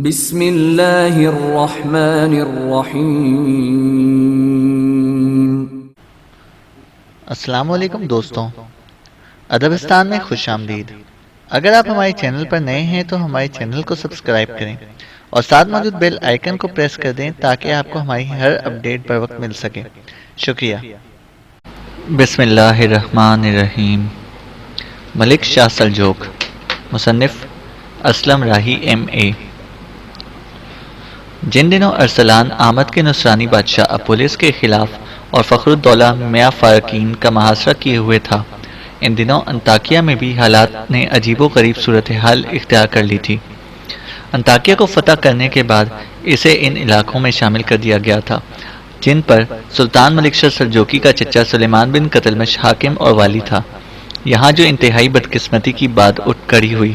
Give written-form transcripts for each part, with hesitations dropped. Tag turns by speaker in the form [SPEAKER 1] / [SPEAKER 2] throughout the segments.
[SPEAKER 1] بسم اللہ الرحمن الرحیم۔
[SPEAKER 2] السلام علیکم دوستوں، ادبستان میں خوش آمدید۔ اگر آپ ہمارے چینل پر نئے ہیں تو ہمارے چینل کو سبسکرائب کریں اور ساتھ موجود بیل آئیکن کو پریس کر دیں تاکہ آپ کو ہماری ہر اپڈیٹ پر وقت مل سکے۔ شکریہ۔ بسم اللہ الرحمن الرحیم۔ ملک شاہ سلجوق، مصنف اسلم راہی ایم.اے۔ جن دنوں ارسلان آمد کے نصرانی بادشاہ اپولس کے خلاف اور فخر الدولہ میاں فارکین کا محاصرہ کیے ہوئے تھا، ان دنوں انطاکیہ میں بھی حالات نے عجیب و غریب صورتحال اختیار کر لی تھی۔ انطاکیہ کو فتح کرنے کے بعد اسے ان علاقوں میں شامل کر دیا گیا تھا جن پر سلطان ملک شاہ سلجوقی کا چچا سلیمان بن قتلمش حاکم اور والی تھا۔ یہاں جو انتہائی بدقسمتی کی بات اٹھ کھڑی ہوئی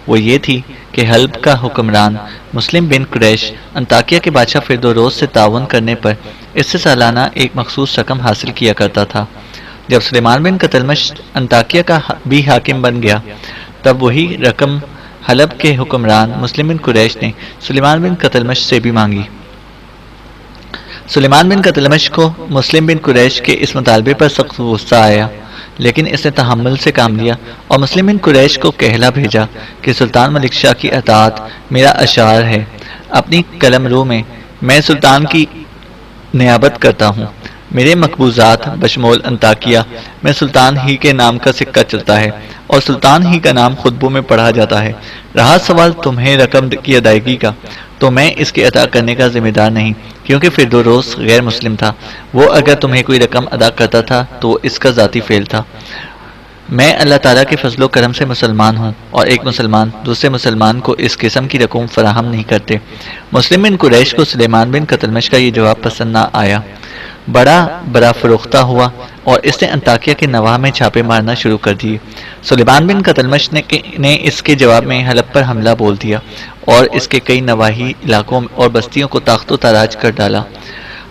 [SPEAKER 2] وہ یہ تھی کہ حلب کا حکمران مسلم بن قریش انطاکیہ کے بادشاہ فردوروس سے تعاون کرنے پر اس سے سالانہ ایک مخصوص رقم حاصل کیا کرتا تھا۔ جب سلیمان بن قتلمش انطاکیہ کا بھی حاکم بن گیا تب وہی رقم حلب کے حکمران مسلم بن قریش نے سلیمان بن قتلمش سے بھی مانگی۔ سلیمان بن قتلمش کو مسلم بن قریش کے اس مطالبے پر سخت غصہ آیا، لیکن اس نے تحمل سے کام لیا اور مسلم بن قریش کو کہلا بھیجا کہ سلطان ملک شاہ کی اطاعت میرا اشعار ہے۔ اپنی قلم رو میں سلطان کی نیابت کرتا ہوں۔ میرے مقبوضات بشمول انطاکیہ میں سلطان ہی کے نام کا سکہ چلتا ہے اور سلطان ہی کا نام خطبوں میں پڑھا جاتا ہے۔ رہا سوال تمہیں رقم کی ادائیگی کا تو میں اس کے ادا کرنے کا ذمہ دار نہیں، کیونکہ فردوروس غیر مسلم تھا۔ وہ اگر تمہیں کوئی رقم ادا کرتا تھا تو اس کا ذاتی فعل تھا۔ میں اللہ تعالیٰ کے فضل و کرم سے مسلمان ہوں اور ایک مسلمان دوسرے مسلمان کو اس قسم کی رقم فراہم نہیں کرتے۔ مسلم بن قریش کو سلیمان بن قتلمش کا یہ جواب پسند نہ آیا، بڑا فروختہ ہوا اور اس نے انطاکیہ کے نواح میں چھاپے مارنا شروع کر دیے۔ سلیمان بن قتلمش نے اس کے جواب میں حلب پر حملہ بول دیا اور اس کے کئی نواحی علاقوں اور بستیوں کو تاخت و تاراج کر ڈالا۔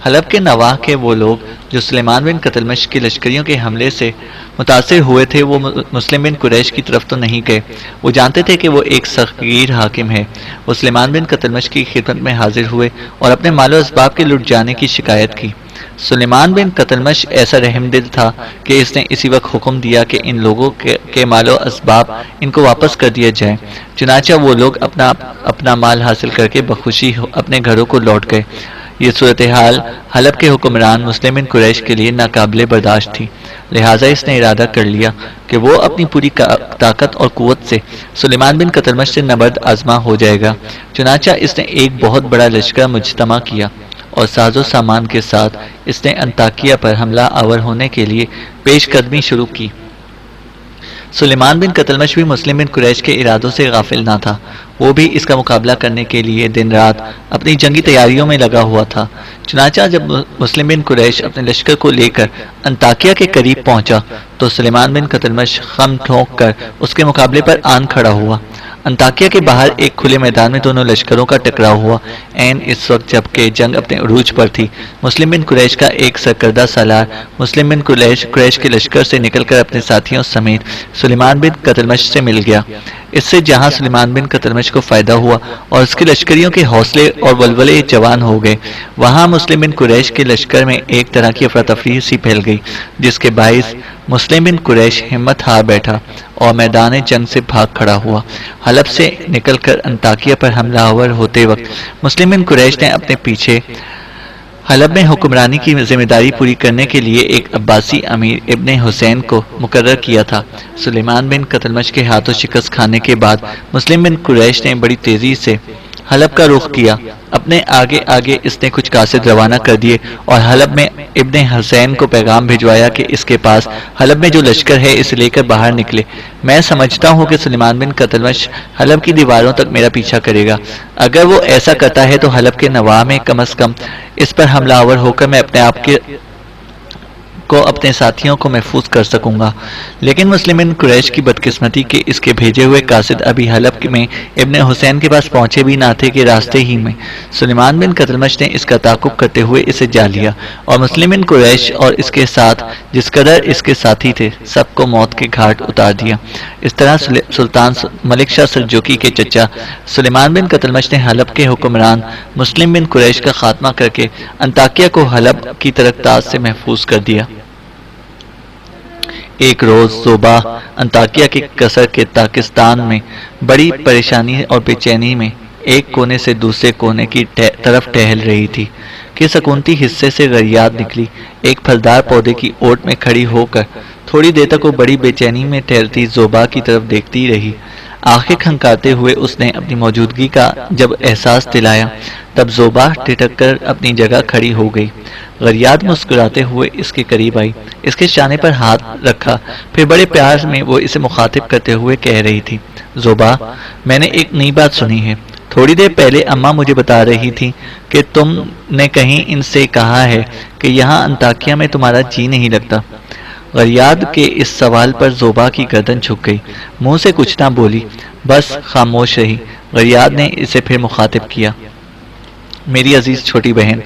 [SPEAKER 2] حلب کے نواح کے وہ لوگ جو سلیمان بن قتلمش کے لشکریوں کے حملے سے متاثر ہوئے تھے وہ مسلم بن قریش کی طرف تو نہیں گئے۔ وہ جانتے تھے کہ وہ ایک صغیر حاکم ہے۔ وہ سلیمان بن قتلمش کی خدمت میں حاضر ہوئے اور اپنے مال و اسباب کے لٹ جانے کی شکایت کی۔ سلیمان بن قتلمش ایسا رحم دل تھا کہ اس نے اسی وقت حکم دیا کہ ان لوگوں کے مال و اسباب ان کو واپس کر دیا جائے۔ چنانچہ وہ لوگ اپنا مال حاصل کر کے بخوشی اپنے گھروں کو لوٹ گئے۔ یہ صورتحال حلب کے حکمران مسلم بن قریش کے لیے ناقابل برداشت تھی، لہٰذا اس نے ارادہ کر لیا کہ وہ اپنی پوری طاقت اور قوت سے سلیمان بن قتلمش سے نبرد آزما ہو جائے گا۔ چنانچہ اس نے ایک بہت بڑا لشکر مجتمع کیا اور ساز و سامان کے ساتھ اس نے انطاکیہ پر حملہ آور ہونے کے لیے پیش قدمی شروع کی۔ سلیمان بن قتلمش بھی مسلم بن قریش کے ارادوں سے غافل نہ تھا۔ وہ بھی اس کا مقابلہ کرنے کے لیے دن رات اپنی جنگی تیاریوں میں لگا ہوا تھا۔ چنانچہ جب مسلم بن قریش اپنے لشکر کو لے کر انطاکیہ کے قریب پہنچا تو سلیمان بن قتلمش خم ٹھونک کر اس کے مقابلے پر آن کھڑا ہوا۔ انطاکیہ کے باہر ایک کھلے میدان میں دونوں لشکروں کا ٹکراؤ ہوا۔ عین اس وقت جب کہ جنگ اپنے عروج پر تھی، مسلم بن قریش کا ایک سرکردہ سالار مسلم بن قریش کے لشکر سے نکل کر اپنے ساتھیوں سمیت سلیمان بن قتلمش سے مل گیا۔ اس سے جہاں سلیمان بن قتلمش کو فائدہ ہوا اور اس کے لشکریوں کے حوصلے اور ولولے جوان ہو گئے، وہاں مسلم بن قریش کے لشکر میں ایک طرح کی افراتفری سی پھیل گئی، جس کے باعث مسلم بن قریش ہمت ہار بیٹھا اور میدان جنگ سے بھاگ کھڑا ہوا۔ حلب سے نکل کر انطاکیہ پر حملہ آور ہوتے وقت مسلم بن قریش نے اپنے پیچھے حلب میں حکمرانی کی ذمہ داری پوری کرنے کے لیے ایک عباسی امیر ابن حسین کو مقرر کیا تھا۔ سلیمان بن قتلمش کے ہاتھوں شکست کھانے کے بعد مسلم بن قریش نے بڑی تیزی سے حلب کا رخ کیا۔ اپنے آگے اس نے کچھ قاصد روانہ کر دیے اور حلب میں ابن حسین کو پیغام بھجوایا کہ اس کے پاس حلب میں جو لشکر ہے اسے لے کر باہر نکلے۔ میں سمجھتا ہوں کہ سلیمان بن قتلمش حلب کی دیواروں تک میرا پیچھا کرے گا۔ اگر وہ ایسا کرتا ہے تو حلب کے نواح میں کم از کم اس پر حملہ آور ہو کر میں اپنے آپ کو اپنے ساتھیوں کو محفوظ کر سکوں گا۔ لیکن مسلم بن قریش کی بدقسمتی کہ اس کے بھیجے ہوئے قاصد ابھی حلب میں ابن حسین کے پاس پہنچے بھی نہ تھے کہ راستے ہی میں سلیمان بن قتلمش نے اس کا تعاقب کرتے ہوئے اسے جا لیا اور مسلم بن قریش اور اس کے ساتھ جس قدر اس کے ساتھی تھے سب کو موت کے گھاٹ اتار دیا۔ اس طرح سلطان ملک شاہ سلجوقی کے چچا سلیمان بن قتلمش نے حلب کے حکمران مسلم بن قریش کا خاتمہ کر کے انطاکیہ کو حلب کی ترکتاز سے محفوظ کر دیا۔ ایک روز زوبا انطاکیہ کے قصر کے تاکستان میں بڑی پریشانی اور بے چینی میں ایک کونے سے دوسرے کونے کی طرف ٹہل رہی تھی کہ سکونتی حصے سے غریات نکلی۔ ایک پھلدار پودے کی اوٹ میں کھڑی ہو کر تھوڑی دیر تک وہ بڑی بے چینی میں ٹہلتی زوبا کی طرف دیکھتی رہی۔ آنکھیں کھنکاتے ہوئے اس نے اپنی موجودگی کا جب احساس دلایا تب زوبا ٹھٹک کر اپنی جگہ کھڑی ہو گئی۔ غریات مسکراتے ہوئے اس کے قریب آئی، اس کے شانے پر ہاتھ رکھا، پھر بڑے پیار میں وہ اسے مخاطب کرتے ہوئے کہہ رہی تھی، زوبا، میں نے ایک نئی بات سنی ہے۔ تھوڑی دیر پہلے اماں مجھے بتا رہی تھی کہ تم نے کہیں ان سے کہا ہے کہ یہاں انطاکیہ میں تمہارا جی نہیں لگتا۔ غریاد کے اس سوال پر زوبا کی گردن جھک گئی، منہ سے کچھ نہ بولی، بس خاموش رہی۔ غریاد نے اسے پھر مخاطب کیا، میری عزیز چھوٹی بہن،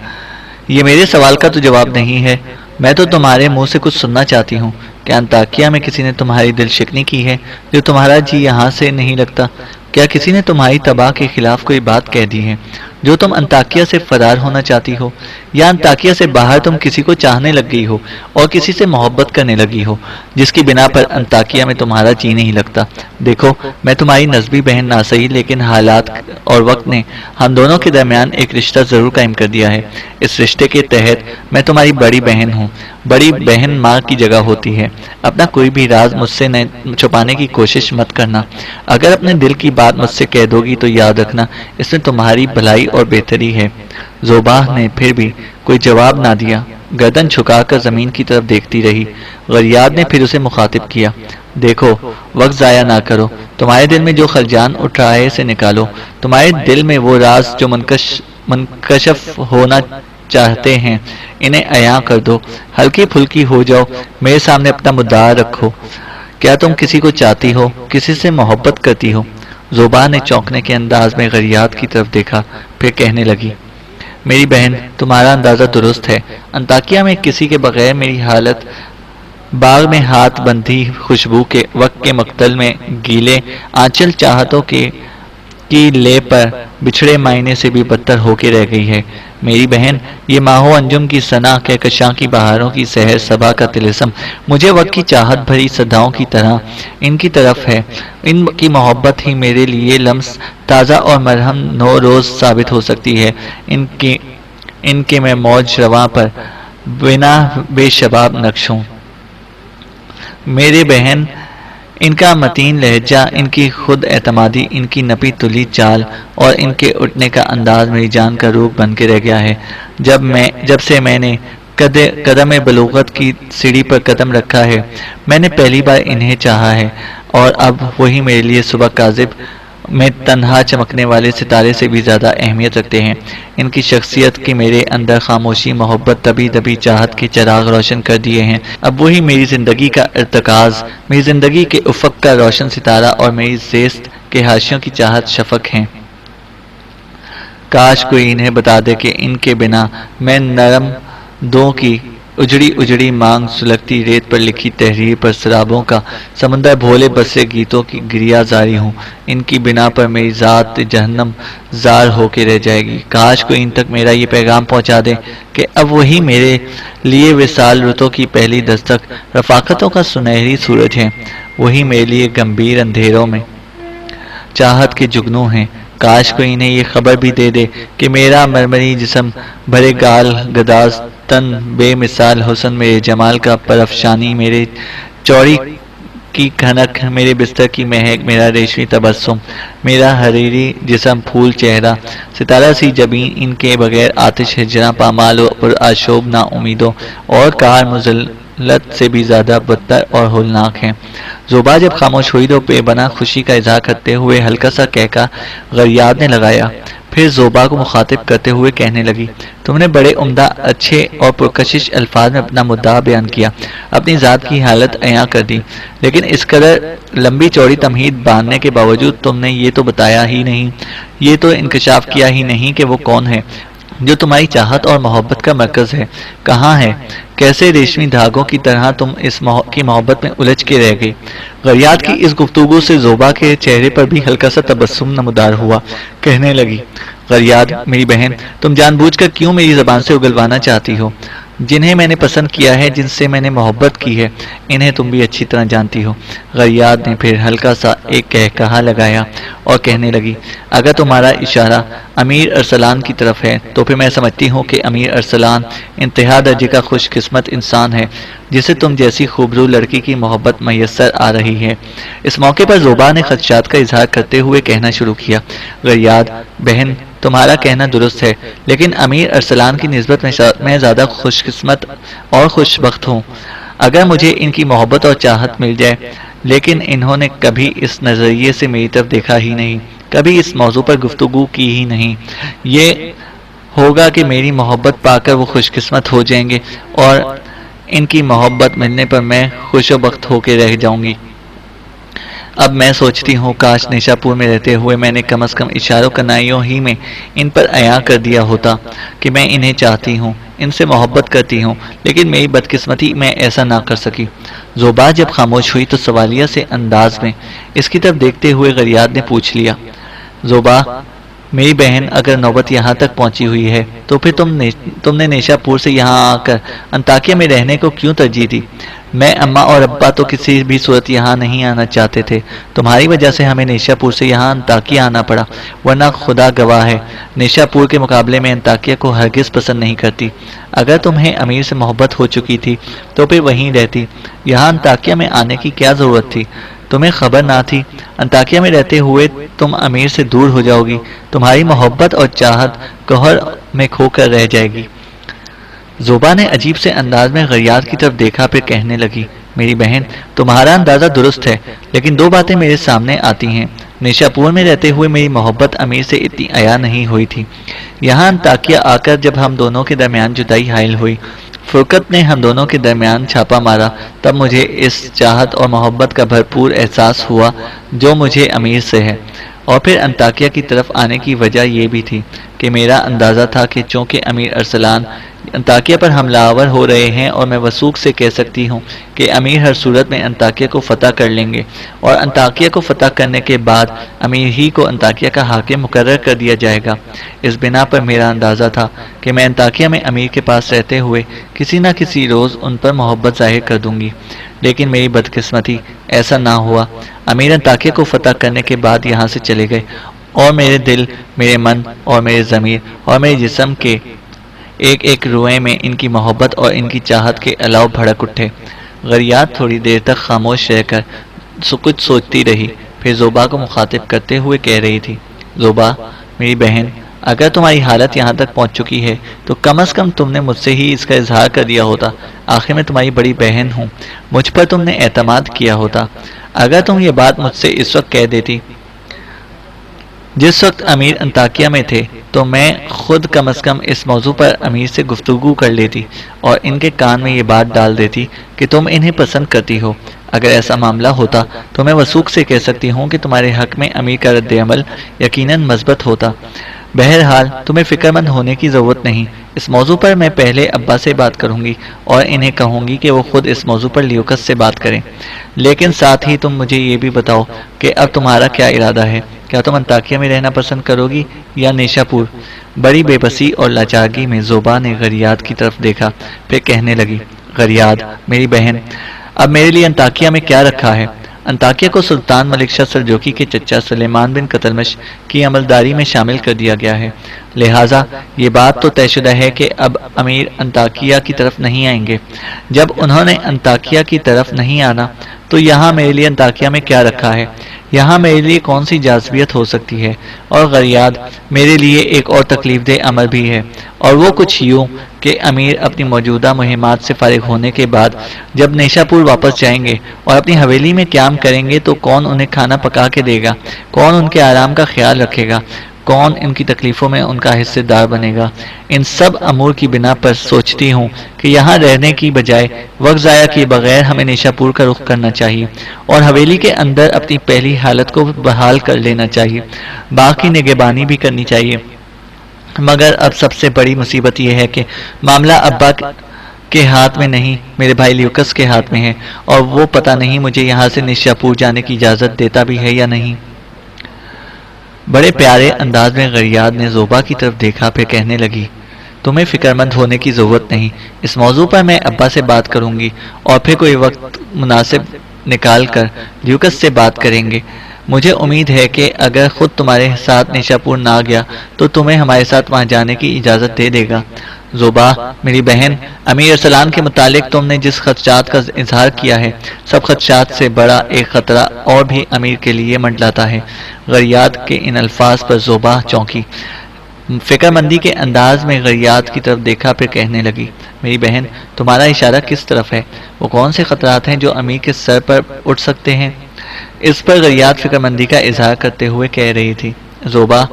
[SPEAKER 2] یہ میرے سوال کا تو جواب نہیں ہے، میں تو تمہارے منہ سے کچھ سننا چاہتی ہوں۔ کیا انطاکیہ میں کسی نے تمہاری دل شکنی کی ہے جو تمہارا جی یہاں سے نہیں لگتا؟ کیا کسی نے تمہاری تباہ کے خلاف کوئی بات کہہ دی ہے جو تم انطاکیہ سے فرار ہونا چاہتی ہو، یا انطاکیہ سے باہر تم کسی کو چاہنے لگ گئی ہو اور کسی سے محبت کرنے لگی ہو جس کی بنا پر انطاکیہ میں تمہارا جی نہیں لگتا؟ دیکھو، میں تمہاری نسبی بہن نہ صحیح لیکن حالات اور وقت نے ہم دونوں کے درمیان ایک رشتہ ضرور قائم کر دیا ہے۔ اس رشتے کے تحت میں تمہاری بڑی بہن ہوں۔ بڑی بہن ماں کی جگہ ہوتی ہے۔ اپنا کوئی بھی راز مجھ سے چھپانے کی کوشش مت کرنا۔ اگر اپنے دل کی بات مجھ سے کہہ دو گی تو یاد رکھنا اس میں تمہاری بھلائی اور بہتری ہے۔ زوبا نے پھر بھی کوئی جواب نہ دیا، گردن جھکا کر زمین کی طرف دیکھتی رہی۔ غریاد نے پھر اسے مخاطب کیا، دیکھو، وقت ضائع نہ کرو، تمہارے دل میں جو خلجان اٹھ رہا ہے اسے نکالو۔ تمہارے دل میں وہ راز جو منکشف ہونا چاہتے ہیں انہیں عیاں کر دو، ہلکی پھلکی ہو جاؤ، میرے سامنے اپنا مدعا رکھو۔ کیا تم کسی کو چاہتی ہو، کسی سے محبت کرتی ہو؟ زوبا نے چونکنے کے انداز میں غریات کی طرف دیکھا، پھر کہنے لگی، میری بہن، تمہارا اندازہ درست ہے۔ انطاکیہ میں کسی کے بغیر میری حالت باغ میں ہاتھ بندھی خوشبو کے وقت کے مقتل میں گیلے آنچل چاہتوں کی لے پر بچھڑے معنی سے بھی بدتر ہو کے رہ گئی ہے۔ میری بہن، یہ ماہو انجم کی ثنا کہکشاں کی بہاروں کی سحر صبا کا طلسم مجھے وقت کی چاہت بھری صداؤں کی طرح ان کی طرف ہے۔ ان کی محبت ہی میرے لیے لمس تازہ اور مرہم نو روز ثابت ہو سکتی ہے۔ ان کے میں موج رواں پر بنا بے شباب نقش ہوں۔ میرے بہن، ان کا متین لہجہ، ان کی خود اعتمادی، ان کی نپی تلی چال اور ان کے اٹھنے کا انداز میری جان کا روح بن کے رہ گیا ہے۔ جب سے میں نے قدم بلوغت کی سیڑھی پر قدم رکھا ہے میں نے پہلی بار انہیں چاہا ہے، اور اب وہی میرے لیے صبح کاذب میں تنہا چمکنے والے ستارے سے بھی زیادہ اہمیت رکھتے ہیں۔ ان کی شخصیت کی میرے اندر خاموشی، محبت، دبی دبی چاہت کے چراغ روشن کر دیے ہیں۔ اب وہی میری زندگی کا ارتکاز، میری زندگی کے افق کا روشن ستارہ اور میری زیست کے حاشیوں کی چاہت شفق ہیں۔ کاش کوئی انہیں بتا دے کہ ان کے بنا میں نرم دو کی اجڑی مانگ سلگتی ریت پر لکھی تحریر پر سرابوں کا سمندر بھولے بسے گیتوں کی گریا زاری ہوں۔ ان کی بنا پر میری ذات جہنم زار ہو کے رہ جائے گی۔ کاش کوئی ان تک میرا یہ پیغام پہنچا دے کہ اب وہی میرے لیے وصال رتوں کی پہلی دستک، رفاقتوں کا سنہری سورج ہے، وہی میرے لیے گمبھیر اندھیروں میں چاہت کے جگنوں ہیں۔ کاش کوئی انہیں یہ خبر بھی دے دے کہ میرا مرمری جسم، بھرے گال گداز تن، بے مثال حسن، میرے جمال کا پرافشانی، میرے چوڑی کی کھنک، میرے بستر کی مہک، میرا ریشمی تبسم، میرا حریری جسم، پھول چہرہ، ستارہ سی جبین، ان کے بغیر آتش ہجراں پامال و پر آشوب نا امیدوں اور کار غفلت سے بھی زیادہ بدتر اور ہولناک ہیں۔ زوبا جب خاموش ہوئی تو بے بنا خوشی کا اظہار کرتے ہوئے ہلکا سا کہکا غریاد نے لگایا۔ پھر زوبا کو مخاطب کرتے ہوئے کہنے لگی، تم نے بڑے عمدہ، اچھے اور پرکشش الفاظ میں اپنا مدعا بیان کیا، اپنی ذات کی حالت عیاں کر دی، لیکن اس قدر لمبی چوڑی تمہید باندھنے کے باوجود تم نے یہ تو بتایا ہی نہیں، یہ تو انکشاف کیا ہی نہیں کہ وہ کون ہے جو تمہاری چاہت اور محبت کا مرکز ہے، کہاں ہے، کیسے ریشمی دھاگوں کی طرح تم اس کی محبت میں الجھ کے رہ گئی۔ غریاد کی اس گفتگو سے زوبا کے چہرے پر بھی ہلکا سا تبسم نمودار ہوا۔ کہنے لگی، غریاد میری بہن، تم جان بوجھ کر کیوں میری زبان سے اگلوانا چاہتی ہو؟ جنہیں میں نے پسند کیا ہے، جن سے میں نے محبت کی ہے، انہیں تم بھی اچھی طرح جانتی ہو۔ غریاد نے پھر ہلکا سا ایک کہا لگایا اور کہنے لگی، اگر تمہارا اشارہ امیر ارسلان کی طرف ہے تو پھر میں سمجھتی ہوں کہ امیر ارسلان انتہا درجے کا خوش قسمت انسان ہے جسے تم جیسی خوبرو لڑکی کی محبت میسر آ رہی ہے۔ اس موقع پر زوبا نے خدشات کا اظہار کرتے ہوئے کہنا شروع کیا، غریاد بہن، تمہارا کہنا درست ہے، لیکن امیر ارسلان کی نسبت میں زیادہ خوش قسمت اور خوش بخت ہوں۔ اگر مجھے ان کی محبت اور چاہت مل جائے، لیکن انہوں نے کبھی اس نظریے سے میری طرف دیکھا ہی نہیں، کبھی اس موضوع پر گفتگو کی ہی نہیں۔ یہ ہوگا کہ میری محبت پا کر وہ خوش قسمت ہو جائیں گے اور ان کی محبت ملنے پر میں خوش و بخت ہو کے رہ جاؤں گی۔ اب میں سوچتی ہوں کاش نیشا پور میں رہتے ہوئے میں نے کم از کم اشاروں کنائیوں ہی میں ان پر عیاں کر دیا ہوتا کہ میں انہیں چاہتی ہوں، ان سے محبت کرتی ہوں، لیکن میری بدقسمتی میں ایسا نہ کر سکی۔ زوبا جب خاموش ہوئی تو سوالیہ سے انداز میں اس کی طرف دیکھتے ہوئے غریاد نے پوچھ لیا، زوبا میری بہن، اگر نوبت یہاں تک پہنچی ہوئی ہے تو پھر تم نے نیشا پور سے یہاں آ کر انطاکیہ میں رہنے کو کیوں ترجیح دی؟ میں، اماں اور ابا تو کسی بھی صورت یہاں نہیں آنا چاہتے تھے، تمہاری وجہ سے ہمیں نیشا پور سے یہاں انطاکیہ آنا پڑا، ورنہ خدا گواہ ہے نیشا پور کے مقابلے میں انطاکیہ کو ہرگز پسند نہیں کرتی۔ اگر تمہیں امیر سے محبت ہو چکی تھی تو پھر وہیں رہتی، یہاں انطاکیہ میں آنے کی کیا ضرورت تھی؟ تمہیں خبر نہ تھی انطاکیہ میں رہتے ہوئے تم امیر سے دور ہو جاؤ گی، تمہاری محبت اور چاہت گوہر میں کھو کر رہ جائے گی۔ زوبا نے عجیب سے انداز میں غریاد کی طرف دیکھا، پھر کہنے لگی، میری بہن، تمہارا اندازہ درست ہے، لیکن دو باتیں میرے سامنے آتی ہیں۔ نیشا پور میں رہتے ہوئے میری محبت امیر سے اتنی عیاں نہیں ہوئی تھی۔ یہاں انطاکیہ آ کر جب ہم دونوں کے درمیان جدائی حائل ہوئی، فرقت نے ہم دونوں کے درمیان چھاپا مارا، تب مجھے اس چاہت اور محبت کا بھرپور احساس ہوا جو مجھے امیر سے ہے۔ اور پھر انطاکیہ کی طرف آنے کی وجہ یہ بھی تھی کہ میرا اندازہ تھا کہ چونکہ امیر ارسلان انطاکیہ پر حملہ آور ہو رہے ہیں اور میں وثوق سے کہہ سکتی ہوں کہ امیر ہر صورت میں انطاکیہ کو فتح کر لیں گے، اور انطاکیہ کو فتح کرنے کے بعد امیر ہی کو انطاکیہ کا حاکم مقرر کر دیا جائے گا۔ اس بنا پر میرا اندازہ تھا کہ میں انطاکیہ میں امیر کے پاس رہتے ہوئے کسی نہ کسی روز ان پر محبت ظاہر کر دوں گی، لیکن میری بدقسمتی ایسا نہ ہوا۔ امیر انطاکیہ کو فتح کرنے کے بعد یہاں سے چلے گئے، اور میرے دل، میرے من اور میرے ضمیر اور میرے جسم کے ایک ایک روئے میں ان کی محبت اور ان کی چاہت کے الاؤ بھڑک اٹھے۔ غریاد تھوڑی دیر تک خاموش رہ کر کچھ سوچتی رہی، پھر زوبا کو مخاطب کرتے ہوئے کہہ رہی تھی، زوبا میری بہن، اگر تمہاری حالت یہاں تک پہنچ چکی ہے تو کم از کم تم نے مجھ سے ہی اس کا اظہار کر دیا ہوتا، آخر میں تمہاری بڑی بہن ہوں، مجھ پر تم نے اعتماد کیا ہوتا۔ اگر تم یہ بات مجھ سے اس وقت کہہ دیتی جس وقت امیر انطاکیہ میں تھے، تو میں خود کم از کم اس موضوع پر امیر سے گفتگو کر لیتی اور ان کے کان میں یہ بات ڈال دیتی کہ تم انہیں پسند کرتی ہو۔ اگر ایسا معاملہ ہوتا تو میں وثوق سے کہہ سکتی ہوں کہ تمہارے حق میں امیر کا رد عمل یقیناً مثبت ہوتا۔ بہرحال تمہیں فکر مند ہونے کی ضرورت نہیں، اس موضوع پر میں پہلے ابا سے بات کروں گی اور انہیں کہوں گی کہ وہ خود اس موضوع پر لیاقت سے بات کریں، لیکن ساتھ ہی تم مجھے یہ بھی بتاؤ کہ اب تمہارا کیا ارادہ ہے؟ کیا تم انطاکیہ میں رہنا پسند کرو گی یا نیشا پور؟ بڑی بے بسی اور لاچارگی میں زوبا نے غریاد کی طرف دیکھا، پھر کہنے لگی، غریاد میری بہن، اب میرے لیے انطاکیہ میں کیا رکھا ہے؟ انطاکیہ کو سلطان ملک شاہ سلجوقی کے چچا سلیمان بن قتلمش کی عملداری میں شامل کر دیا گیا ہے، لہٰذا یہ بات تو طے شدہ ہے کہ اب امیر انطاکیہ کی طرف نہیں آئیں گے۔ جب انہوں نے انطاکیہ کی طرف نہیں آنا تو یہاں میرے لیے انطاکیہ میں کیا رکھا ہے؟ یہاں میرے لیے کون سی جاذبیت ہو سکتی ہے؟ اور غریاد میرے لیے ایک اور تکلیف دہ امر بھی ہے، اور وہ کچھ یوں کہ امیر اپنی موجودہ مہمات سے فارغ ہونے کے بعد جب نیشا پور واپس جائیں گے اور اپنی حویلی میں قیام کریں گے تو کون انہیں کھانا پکا کے دے گا؟ کون ان کے آرام کا خیال رکھے گا؟ کون ان کی تکلیفوں میں ان کا حصے دار بنے گا؟ ان سب امور کی بنا پر سوچتی ہوں کہ یہاں رہنے کی بجائے وقت ضائع کیے بغیر ہمیں نیشا پور کا رخ کرنا چاہیے اور حویلی کے اندر اپنی پہلی حالت کو بحال کر لینا چاہیے، باقی نگہبانی بھی کرنی چاہیے۔ مگر اب سب سے بڑی مصیبت یہ ہے کہ معاملہ ابا کے ہاتھ میں نہیں، میرے بھائی لیوکس کے ہاتھ میں ہے، اور وہ پتہ نہیں مجھے یہاں سے نیشا پور جانے کی اجازت دیتا بھی ہے یا نہیں۔ بڑے پیارے انداز میں غریاد نے زوبا کی طرف دیکھا، پھر کہنے لگی، تمہیں فکر مند ہونے کی ضرورت نہیں، اس موضوع پر میں ابا سے بات کروں گی اور پھر کوئی وقت مناسب نکال کر لیوکس سے بات کریں گے۔ مجھے امید ہے کہ اگر خود تمہارے ساتھ نیشا پور نہ گیا تو تمہیں ہمارے ساتھ وہاں جانے کی اجازت دے دے گا۔ زوبا میری بہن، امیر ارسلان کے متعلق تم نے جس خدشات کا اظہار کیا ہے، سب خدشات سے بڑا ایک خطرہ اور بھی امیر کے لیے منڈلاتا ہے۔ غریاد کے ان الفاظ پر زوبا چونکی، فکر مندی کے انداز میں غریاد کی طرف دیکھا، پھر کہنے لگی، میری بہن تمہارا اشارہ کس طرف ہے؟ وہ کون سے خطرات ہیں جو امیر کے سر پر اٹھ سکتے ہیں؟ اس پر غریاد فکر مندی کا اظہار کرتے ہوئے کہہ رہی تھی، زوبا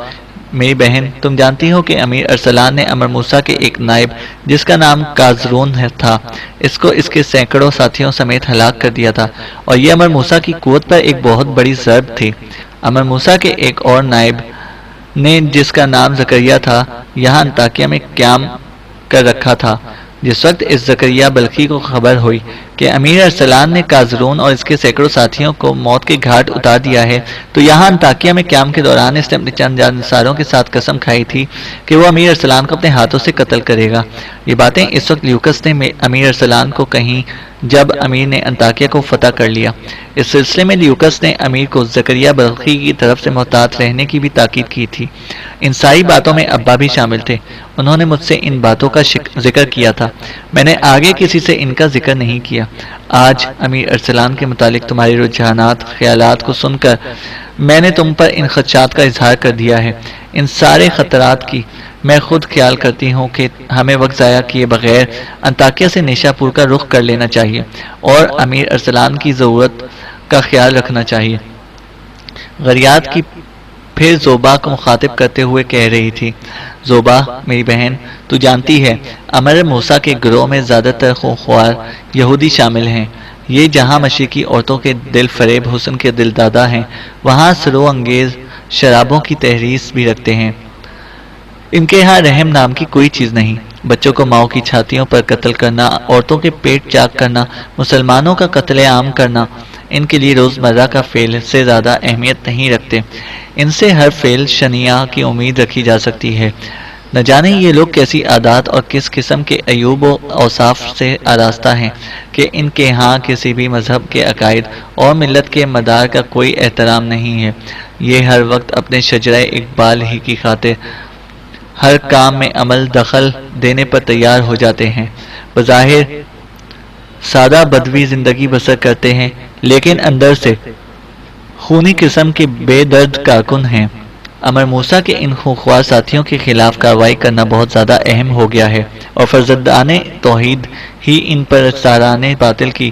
[SPEAKER 2] میری بہن تم جانتی ہو کہ امیر ارسلان نے امر موسیٰ کے ایک نائب جس کا نام کازرون تھا، اس کو اس کے سینکڑوں ساتھیوں سمیت ہلاک کر دیا تھا، اور یہ امر موسیٰ کی قوت پر ایک بہت بڑی ضرب تھی۔ امر موسیٰ کے ایک اور نائب نے جس کا نام زکریا تھا یہاں انطاکیہ میں قیام کر رکھا تھا۔ جس وقت اس زکریا بلخی کو خبر ہوئی کہ امیر ارسلان نے کازرون اور اس کے سینکڑوں ساتھیوں کو موت کے گھاٹ اتار دیا ہے، تو یہاں انطاکیہ میں قیام کے دوران اس نے اپنے چند جانصاروں کے ساتھ قسم کھائی تھی کہ وہ امیر ارسلان کو اپنے ہاتھوں سے قتل کرے گا۔ یہ باتیں اس وقت لیوکس نے امیر ارسلان کو کہیں جب امیر نے انطاکیہ کو فتح کر لیا۔ اس سلسلے میں لیوکس نے امیر کو زکریا بلخی کی طرف سے محتاط رہنے کی بھی تاکید کی تھی۔ ان ساری باتوں میں ابا بھی شامل تھے، انہوں نے مجھ سے ان باتوں کا ذکر کیا تھا، میں نے آگے کسی سے ان کا ذکر نہیں کیا۔ آج امیر ارسلان کے متعلق تمہارے رجحانات خیالات کو سن کر میں نے تم پر ان خدشات کا اظہار کر دیا ہے۔ ان سارے خطرات کی میں خود خیال کرتی ہوں کہ ہمیں وقت ضائع کیے بغیر انطاکیہ سے نیشا پور کا رخ کر لینا چاہیے اور امیر ارسلان کی ضرورت کا خیال رکھنا چاہیے۔ غریاد کی پھر زوبا کو مخاطب کرتے ہوئے کہہ رہی تھی، زوبا میری بہن تو جانتی ہے امر موسیٰ کے گروہ میں زیادہ تر خونخوار یہودی شامل ہیں۔ یہ جہاں مشرقی عورتوں کے دل فریب حسن کے دل دادا ہیں، وہاں سرو انگیز شرابوں کی تحریس بھی رکھتے ہیں۔ ان کے ہاں رحم نام کی کوئی چیز نہیں۔ بچوں کو ماؤں کی چھاتیوں پر قتل کرنا، عورتوں کے پیٹ چاک کرنا، مسلمانوں کا قتل عام کرنا ان کے لیے روزمرہ کا فعل سے زیادہ اہمیت نہیں رکھتے۔ ان سے ہر فعل شنیعہ کی امید رکھی جا سکتی ہے۔ نہ جانے یہ لوگ کیسی عادات اور کس قسم کے عیوب و اوصاف سے آراستہ ہیں کہ ان کے ہاں کسی بھی مذہب کے عقائد اور ملت کے مدار کا کوئی احترام نہیں ہے۔ یہ ہر وقت اپنے شجرہ اقبال ہی کی خاطر ہر کام میں عمل دخل دینے پر تیار ہو جاتے ہیں۔ بظاہر سادہ بدوی زندگی بسر کرتے ہیں، لیکن اندر سے خونی قسم کے بے درد کارکن ہیں۔ امر موسیٰ کے ان خونخوار ساتھیوں کے خلاف کارروائی کرنا بہت زیادہ اہم ہو گیا ہے، اور فرزندان توحید ہی ان پر ساران باطل کی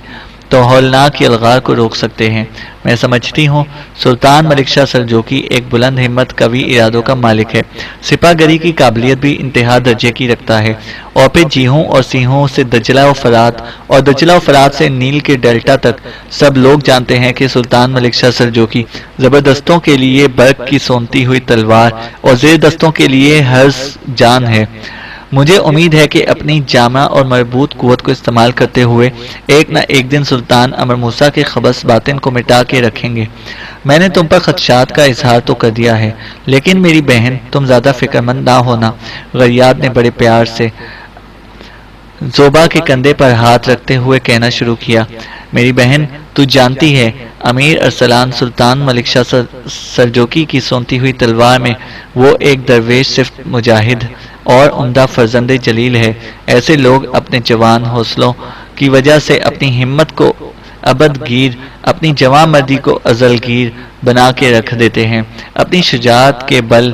[SPEAKER 2] توہولناک الغار کو روک سکتے ہیں۔ میں سمجھتی ہوں سلطان ملک شاہ سلجوقی ایک بلند ہمت قوی ارادوں کا مالک ہے، سپاہ گری کی قابلیت بھی انتہا درجے کی رکھتا ہے، اور پھر جیہوں اور سیہوں سے دجلہ و فرات اور دجلہ و فرات سے نیل کے ڈیلٹا تک سب لوگ جانتے ہیں کہ سلطان ملک شاہ سلجوقی زبردستوں کے لیے برق کی سونتی ہوئی تلوار اور زیر دستوں کے لیے ہرز جان ہے۔ مجھے امید ہے کہ اپنی جامع اور مربوط قوت کو استعمال کرتے ہوئے ایک نہ ایک دن سلطان امر موسیٰ کے خبث باطن کو مٹا کے رکھیں گے۔ میں نے تم پر خدشات کا اظہار تو کر دیا ہے، لیکن میری بہن تم زیادہ فکر مند نہ ہونا۔ غریاد نے بڑے پیار سے زوبا کے کندھے پر ہاتھ رکھتے ہوئے کہنا شروع کیا، میری بہن تو جانتی ہے امیر ارسلان سلطان ملک شاہ سلجوقی کی سونتی ہوئی تلوار میں وہ ایک درویش صرف مجاہد اور عمدہ فرزند جلیل ہے۔ ایسے لوگ اپنے جوان حوصلوں کی وجہ سے اپنی ہمت کو ابد گیر اپنی جوان مردی کو ازل گیر بنا کے رکھ دیتے ہیں، اپنی شجاعت کے بل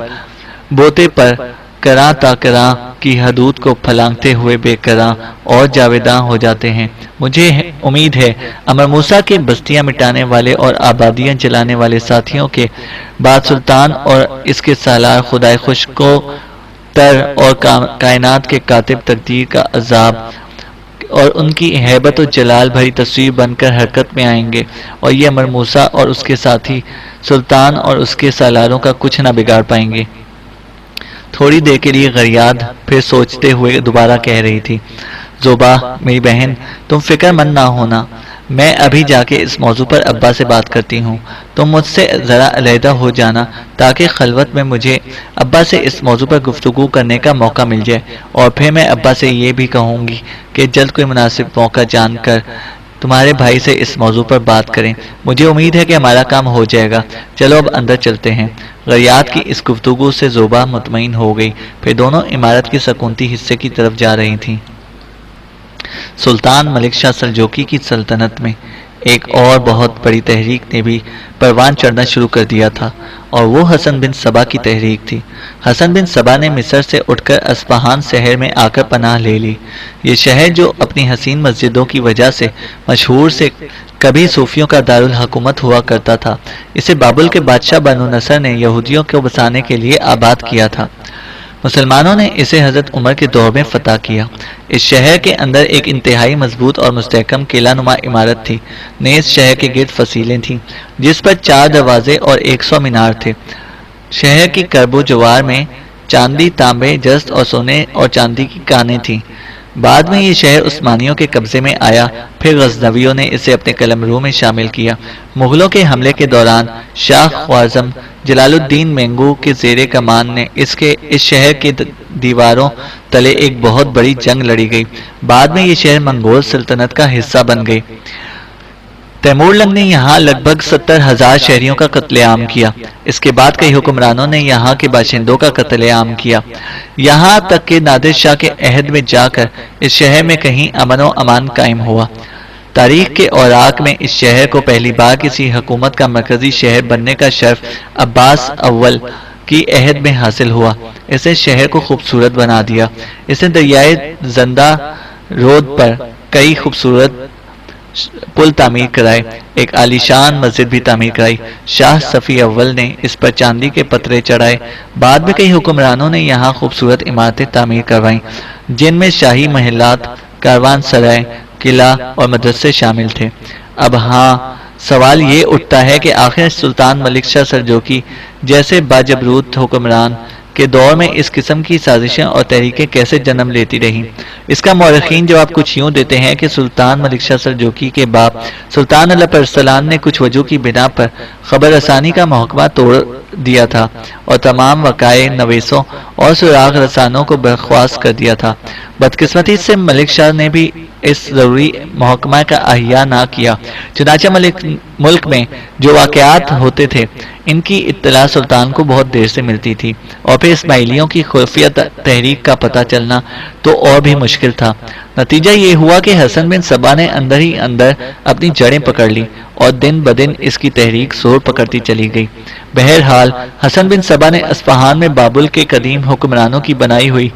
[SPEAKER 2] بوتے پر کراں تا کراں کی حدود کو پھلانگتے ہوئے بے کراں اور جاویداں ہو جاتے ہیں۔ مجھے امید ہے امر موسیٰ کے بستیاں مٹانے والے اور آبادیاں جلانے والے ساتھیوں کے بعد سلطان اور اس کے سالار خدائے خوش کو تر اور کائنات کے کاتب تقدیر کا عذاب اور ان کی ہیبت و جلال بھری تصویر بن کر حرکت میں آئیں گے، اور یہ امر موسیٰ اور اس کے ساتھی سلطان اور اس کے سالاروں کا کچھ نہ بگاڑ پائیں گے۔ تھوڑی دیر کے لیے غریاد پھر سوچتے ہوئے دوبارہ کہہ رہی تھی، زوبا میری بہن، تم فکر مند نہ ہونا، میں ابھی جا کے اس موضوع پر ابا سے بات کرتی ہوں، تم مجھ سے ذرا علیحدہ ہو جانا تاکہ خلوت میں مجھے ابا سے اس موضوع پر گفتگو کرنے کا موقع مل جائے، اور پھر میں ابا سے یہ بھی کہوں گی کہ جلد کوئی مناسب موقع جان کر تمہارے بھائی سے اس موضوع پر بات کریں۔ مجھے امید ہے کہ ہمارا کام ہو جائے گا، چلو اب اندر چلتے ہیں۔ غریات کی اس گفتگو سے زوبا مطمئن ہو گئی، پھر دونوں عمارت کے سکونتی حصے کی طرف جا رہی تھیں۔ سلطان ملک شاہ سلجوقی کی سلطنت میں ایک اور بہت بڑی تحریک نے بھی پروان چڑھنا شروع کر دیا تھا، اور وہ حسن بن صبا کی تحریک تھی۔ حسن بن صبا نے مصر سے اٹھ کر اصفہان شہر میں آ کر پناہ لے لی۔ یہ شہر جو اپنی حسین مسجدوں کی وجہ سے مشہور سے کبھی صوفیوں کا دارالحکومت ہوا کرتا تھا، اسے بابل کے بادشاہ بنو نصر نے یہودیوں کو بسانے کے لیے آباد کیا تھا۔ مسلمانوں نے اسے حضرت عمر کے دور میں فتح کیا۔ اس شہر کے اندر ایک انتہائی مضبوط اور مستحکم قلعہ نما عمارت تھی، نیز شہر کے گرد فصیلیں تھیں جس پر 4 دروازے اور 100 مینار تھے۔ شہر کی کرب و جوار میں چاندی، تانبے، جست اور سونے اور چاندی کی کانیں تھیں۔ بعد میں یہ شہر عثمانیوں کے قبضے میں آیا، پھر غزنویوں نے اسے اپنے قلمرو میں شامل کیا۔ مغلوں کے حملے کے دوران شاہ خوارزم جلال الدین مینگو کے زیر کمان نے اس شہر کے دیواروں تلے ایک بہت بڑی جنگ لڑی گئی۔ بعد میں یہ شہر منگول سلطنت کا حصہ بن گئی۔ تیمور لنگ نے یہاں لگ بھگ 70,000 شہریوں کا قتل عام کیا۔ اس کے بعد کئی حکمرانوں نے یہاں کے باشندوں کا قتل عام کیا، یہاں تک کہ نادر شاہ کے عہد میں جا کر اس شہر میں کہیں امن و امان قائم ہوا۔ تاریخ کے اوراق میں اس شہر کو پہلی بار کسی حکومت کا مرکزی شہر بننے کا شرف عباس اول کی عہد میں حاصل ہوا۔ اس نے شہر کو خوبصورت بنا دیا۔ اس نے دریائے زندہ رود پر کئی خوبصورت پل تعمیر کرائے، ایک عالیشان مسجد بھی تعمیر کرائی۔ شاہ صفی اول نے اس پر چاندی کے پترے چڑھائے۔ بعد میں کئی حکمرانوں نے یہاں خوبصورت عمارتیں تعمیر کروائیں، جن میں شاہی محلات، کاروان سرائے، قلعہ اور مدرسے شامل تھے۔ اب ہاں سوال یہ اٹھتا ہے کہ آخر سلطان ملک شاہ سلجوقی جیسے باجبروت حکمران کے دور میں اس قسم کی سازشیں اور تحریکیں کیسے جنم لیتی رہیں؟ اس کا مورخین جواب کچھ یوں دیتے ہیں کہ سلطان ملک شاہ سلجوقی کے باپ سلطان اللہ ارسلان نے کچھ وجہ کی بنا پر خبر رسانی کا محکمہ توڑ دیا تھا اور تمام وقائع نویسوں اور سراغ رسانوں کو برخواست کر دیا تھا۔ بدقسمتی سے ملک شاہ نے بھی اس ضروری محکمہ کا احیاء نہ کیا، چنانچہ ملک میں جو واقعات ہوتے تھے ان کی اطلاع سلطان کو بہت دیر سے ملتی تھی، اور پھر اسماعیلیوں کی خفیہ تحریک کا پتہ چلنا تو اور بھی مشکل تھا۔ نتیجہ یہ ہوا کہ حسن بن صبا نے اندر ہی اندر اپنی جڑیں پکڑ لی اور دن بدن اس کی تحریک زور پکڑتی چلی گئی۔ بہرحال حسن بن صبا نے اصفہان میں بابل کے قدیم حکمرانوں کی بنائی ہوئی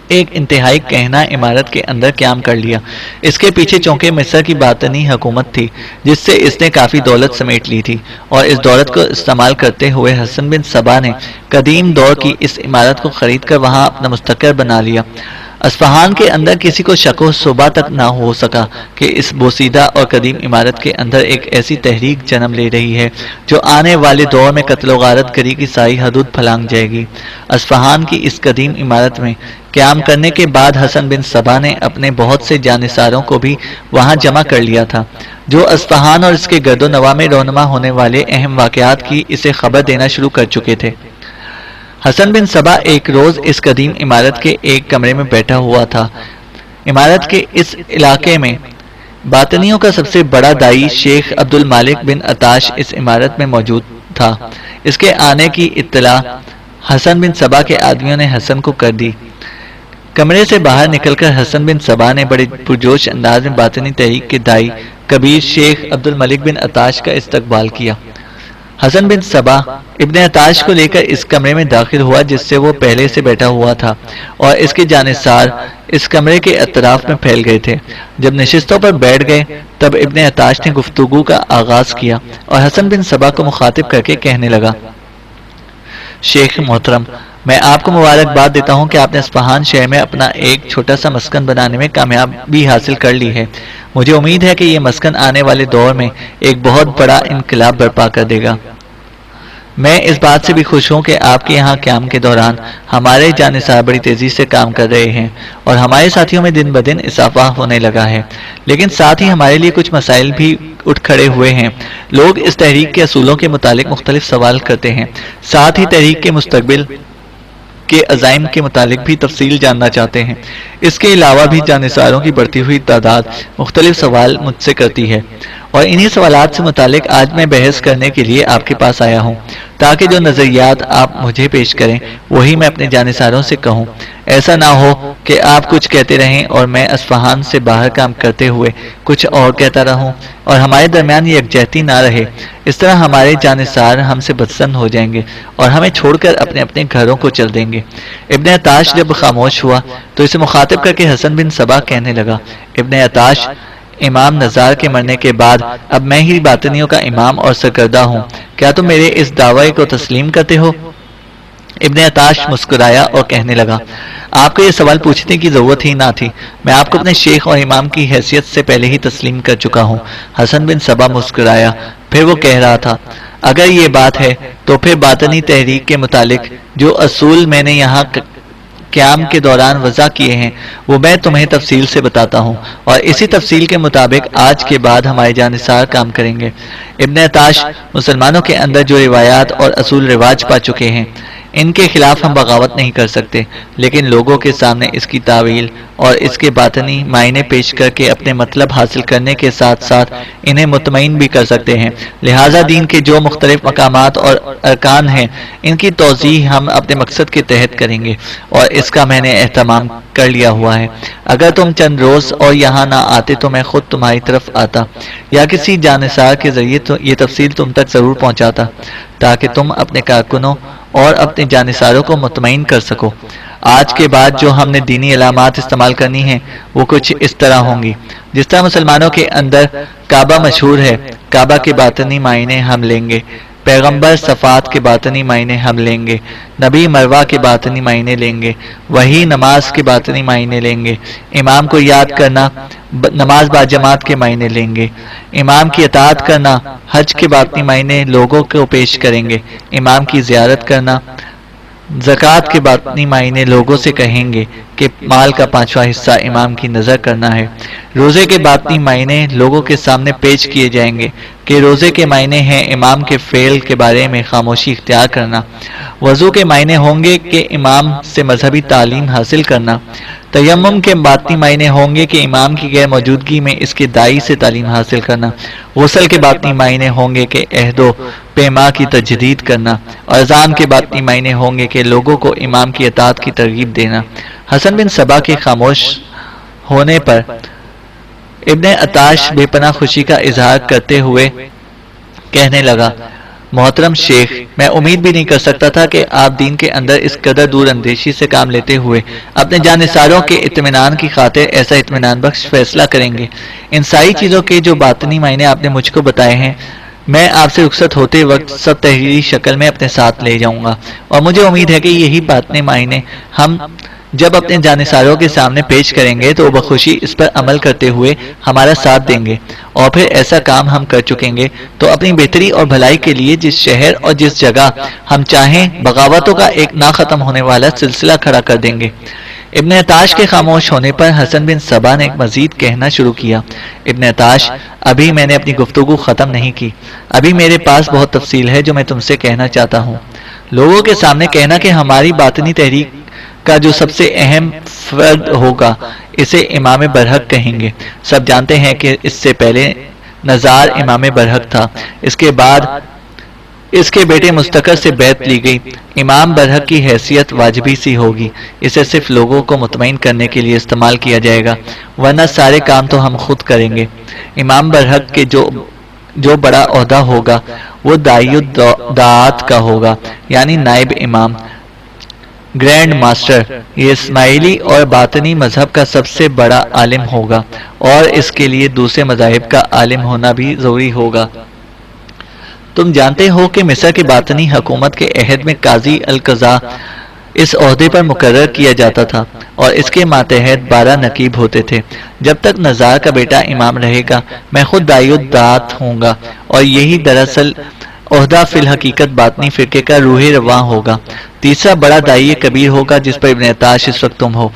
[SPEAKER 2] ایک انتہائی کہنا عمارت کے اندر قیام کر لیا۔ اس کے پیچھے چونکہ مصر کی باطنی حکومت تھی جس سے اس نے کافی دولت سمیٹ لی تھی، اور اس دولت کو استعمال کرتے ہوئے حسن بن صبا نے قدیم دور کی اس عمارت کو خرید کر وہاں اپنا مستقر بنا لیا۔ اصفہان کے اندر کسی کو شک و شبہ تک نہ ہو سکا کہ اس بوسیدہ اور قدیم عمارت کے اندر ایک ایسی تحریک جنم لے رہی ہے جو آنے والے دور میں قتل و غارت گری کی ساری حدود پھلانگ جائے گی۔ اصفہان کی اس قدیم عمارت میں قیام کرنے کے بعد حسن بن صبا نے اپنے بہت سے جانثاروں کو بھی وہاں جمع کر لیا تھا، جو اصفہان اور اس کے گرد و نواح میں رونما ہونے والے اہم واقعات کی اسے خبر دینا شروع کر چکے تھے۔ حسن بن صبا ایک روز اس قدیم عمارت کے ایک کمرے میں بیٹھا ہوا تھا۔ عمارت کے اس علاقے میں باطنیوں کا سب سے بڑا دائی شیخ عبد المالک بن عطاش اس عمارت میں موجود تھا۔ اس کے آنے کی اطلاع حسن بن صبا کے آدمیوں نے حسن کو کر دی۔ کمرے سے باہر نکل کر حسن بن صبا نے بڑے پرجوش انداز میں باطنی تحریک کے دائی کبیر شیخ عبد الملک بن عطاش کا استقبال کیا۔ حسن بن صبا ابن عطاش کو لے کر اس کمرے میں داخل ہوا جس سے وہ پہلے سے بیٹھا ہوا تھا، اور اس کے جانثار اس کمرے کے اطراف میں پھیل گئے تھے۔ جب نشستوں پر بیٹھ گئے تب ابن عطاش نے گفتگو کا آغاز کیا اور حسن بن صبا کو مخاطب کر کے کہنے لگا، شیخ محترم، میں آپ کو مبارکباد دیتا ہوں کہ آپ نے اصفہان شہر میں اپنا ایک چھوٹا سا مسکن بنانے میں کامیابی حاصل کر لی ہے۔ مجھے امید ہے کہ یہ مسکن آنے والے دور میں ایک بہت بڑا انقلاب برپا کر دے گا۔ میں اس بات سے بھی خوش ہوں کہ آپ کے یہاں قیام کے دوران ہمارے جانثار بڑی تیزی سے کام کر رہے ہیں اور ہمارے ساتھیوں میں دن بدن اضافہ ہونے لگا ہے، لیکن ساتھ ہی ہمارے لیے کچھ مسائل بھی اٹھ کھڑے ہوئے ہیں۔ لوگ اس تحریک کے اصولوں کے متعلق مختلف سوال کرتے ہیں، ساتھ ہی تحریک کے مستقبل کے عزائم کے متعلق بھی تفصیل جاننا چاہتے ہیں۔ اس کے علاوہ بھی جانثاروں کی بڑھتی ہوئی تعداد مختلف سوال مجھ سے کرتی ہے، اور انہی سوالات سے متعلق آج میں بحث کرنے کے لیے آپ کے پاس آیا ہوں، تاکہ جو نظریات آپ مجھے پیش کریں وہی میں اپنے جانثاروں سے کہوں۔ ایسا نہ ہو کہ آپ کچھ کہتے رہیں اور میں اصفہان سے باہر کام کرتے ہوئے کچھ اور کہتا رہوں اور ہمارے درمیان یکجہتی نہ رہے۔ اس طرح ہمارے جانثار ہم سے بدسن ہو جائیں گے اور ہمیں چھوڑ کر اپنے اپنے گھروں کو چل دیں گے۔ ابن عطاش جب خاموش ہوا تو اسے مخاطب کر کے حسن بن صبا کہنے لگا، ابن عطاش، امام نزار کے مرنے کے بعد اب میں ہی باطنیوں کا امام اور سرکردہ ہوں، کیا تم میرے اس دعوے کو تسلیم کرتے ہو؟ ابن عطاش مسکرایا اور کہنے لگا، آپ کو یہ سوال پوچھنے کی ضرورت ہی نہ تھی، میں آپ کو اپنے شیخ اور امام کی حیثیت سے پہلے ہی تسلیم کر چکا ہوں۔ حسن بن صبا مسکرایا، پھر وہ کہہ رہا تھا، اگر یہ بات ہے تو پھر باطنی تحریک کے متعلق جو اصول میں نے یہاں قیام کے دوران وضع کیے ہیں وہ میں تمہیں تفصیل سے بتاتا ہوں، اور اسی تفصیل کے مطابق آج کے بعد ہمارے جانثار کام کریں گے۔ ابن عطاش، مسلمانوں کے اندر جو روایات اور اصول رواج پا چکے ہیں ان کے خلاف ہم بغاوت نہیں کر سکتے، لیکن لوگوں کے سامنے اس کی تعویل اور اس کے باطنی معنی پیش کر کے اپنے مطلب حاصل کرنے کے ساتھ ساتھ انہیں مطمئن بھی کر سکتے ہیں۔ لہٰذا دین کے جو مختلف مقامات اور ارکان ہیں ان کی توضیح ہم اپنے مقصد کے تحت کریں گے، اور اس کا میں نے اہتمام کر لیا ہوا ہے۔ اگر تم چند روز اور یہاں نہ آتے تو میں خود تمہاری طرف آتا یا کسی جانثار کے ذریعے یہ تفصیل تم تک ضرور پہنچاتا، تاکہ تم اپنے کارکنوں اور اپنے جانثاروں کو مطمئن کر سکو۔ آج کے بعد جو ہم نے دینی علامات استعمال کرنی ہیں وہ کچھ اس طرح ہوں گی، جس طرح مسلمانوں کے اندر کعبہ مشہور ہے، کعبہ کے باطنی معنی ہم لیں گے، پیغمبر صفات کے باطنی معنی ہم لیں گے، نبی مروہ کے باطنی معنی لیں گے، وہی نماز کے باطنی معنی لیں گے، امام کو یاد کرنا نماز با جماعت کے معنی لیں گے، امام کی اطاعت کرنا حج کے باطنی معنی لوگوں کو پیش کریں گے، امام کی زیارت کرنا زکوٰۃ کے باطنی معنی لوگوں سے کہیں گے کہ مال کا 5واں حصہ امام کی نظر کرنا ہے، روزے کے باطنی معنی لوگوں کے سامنے پیش کیے جائیں گے کہ روزے کے معنی ہیں امام کے فعل کے بارے میں خاموشی اختیار کرنا، وضو کے معنی ہوں گے کہ امام سے مذہبی تعلیم حاصل کرنا، تیمم کے باطنی معنی ہوں گے کہ امام کی غیر موجودگی میں اس کے داعی سے تعلیم حاصل کرنا، غسل کے باطنی معنی ہوں گے کہ عہد و پیما کی تجدید کرنا، اور اذان کے باطنی معنی ہوں گے کہ لوگوں کو امام کی اطاعت کی ترغیب دینا۔ حسن بن صبا کے خاموش ہونے پر ابن عطاش بے پناہ خوشی کا اظہار کرتے ہوئے کہنے لگا، محترم شیخ، میں امید بھی نہیں کر سکتا تھا کہ آپ دین کے اندر اس قدر دور اندیشی سے کام لیتے ہوئے اپنے جانثاروں کے اطمینان کی خاطر ایسا اطمینان بخش فیصلہ کریں گے۔ ان ساری چیزوں کے جو باطنی معنی آپ نے مجھ کو بتائے ہیں میں آپ سے رخصت ہوتے وقت سب تحریری شکل میں اپنے ساتھ لے جاؤں گا، اور مجھے امید ہے کہ یہی باطنی معنی ہم جب اپنے جانثاروں کے سامنے پیش کریں گے تو وہ بخوشی اس پر عمل کرتے ہوئے ہمارا ساتھ دیں گے، اور پھر ایسا کام ہم کر چکیں گے تو اپنی بہتری اور بھلائی کے لیے جس شہر اور جس جگہ ہم چاہیں بغاوتوں کا ایک نہ ختم ہونے والا سلسلہ کھڑا کر دیں گے۔ ابن عطاش کے خاموش ہونے پر حسن بن صبا نے مزید کہنا شروع کیا، ابن عطاش، ابھی میں نے اپنی گفتگو ختم نہیں کی، ابھی میرے پاس بہت تفصیل ہے جو میں تم سے کہنا چاہتا ہوں۔ لوگوں کے سامنے کہنا کہ ہماری باطنی تحریک کا جو سب سے اہم فرد ہوگا اسے امام برحق کہیں گے۔ سب جانتے ہیں کہ اس سے پہلے نزار امام برحق تھا، اس کے بعد اس کے بیٹے مستقر سے بیعت لی گئی۔ امام برحق کی حیثیت واجبی سی ہوگی، اسے صرف لوگوں کو مطمئن کرنے کے لیے استعمال کیا جائے گا، ورنہ سارے کام تو ہم خود کریں گے۔ امام برحق کے جو بڑا عہدہ ہوگا وہ داعی الدعات کا ہوگا، یعنی نائب امام، گرینڈ ماسٹر۔ یہ اسماعیلی اور باطنی مذہب کا سب سے بڑا عالم ہوگا، اور اس کے لیے دوسرے مذاہب کا عالم ہونا بھی ضروری ہوگا۔ تم جانتے ہو کہ مصر کے باطنی حکومت کے عہد میں قاضی القضاء اس عہدے پر مقرر کیا جاتا تھا، اور اس کے ماتحت 12 نقیب ہوتے تھے۔ جب تک نزار کا بیٹا امام رہے گا میں خود داعی الدعات ہوں گا، اور یہی دراصل عہدہ فی الحقیقت باطنی فرقے کا روح رواں ہوگا۔ تیسرا بڑا داعی کبیر ہوگا جس پر ابن عطاش اس وقت تم ہو۔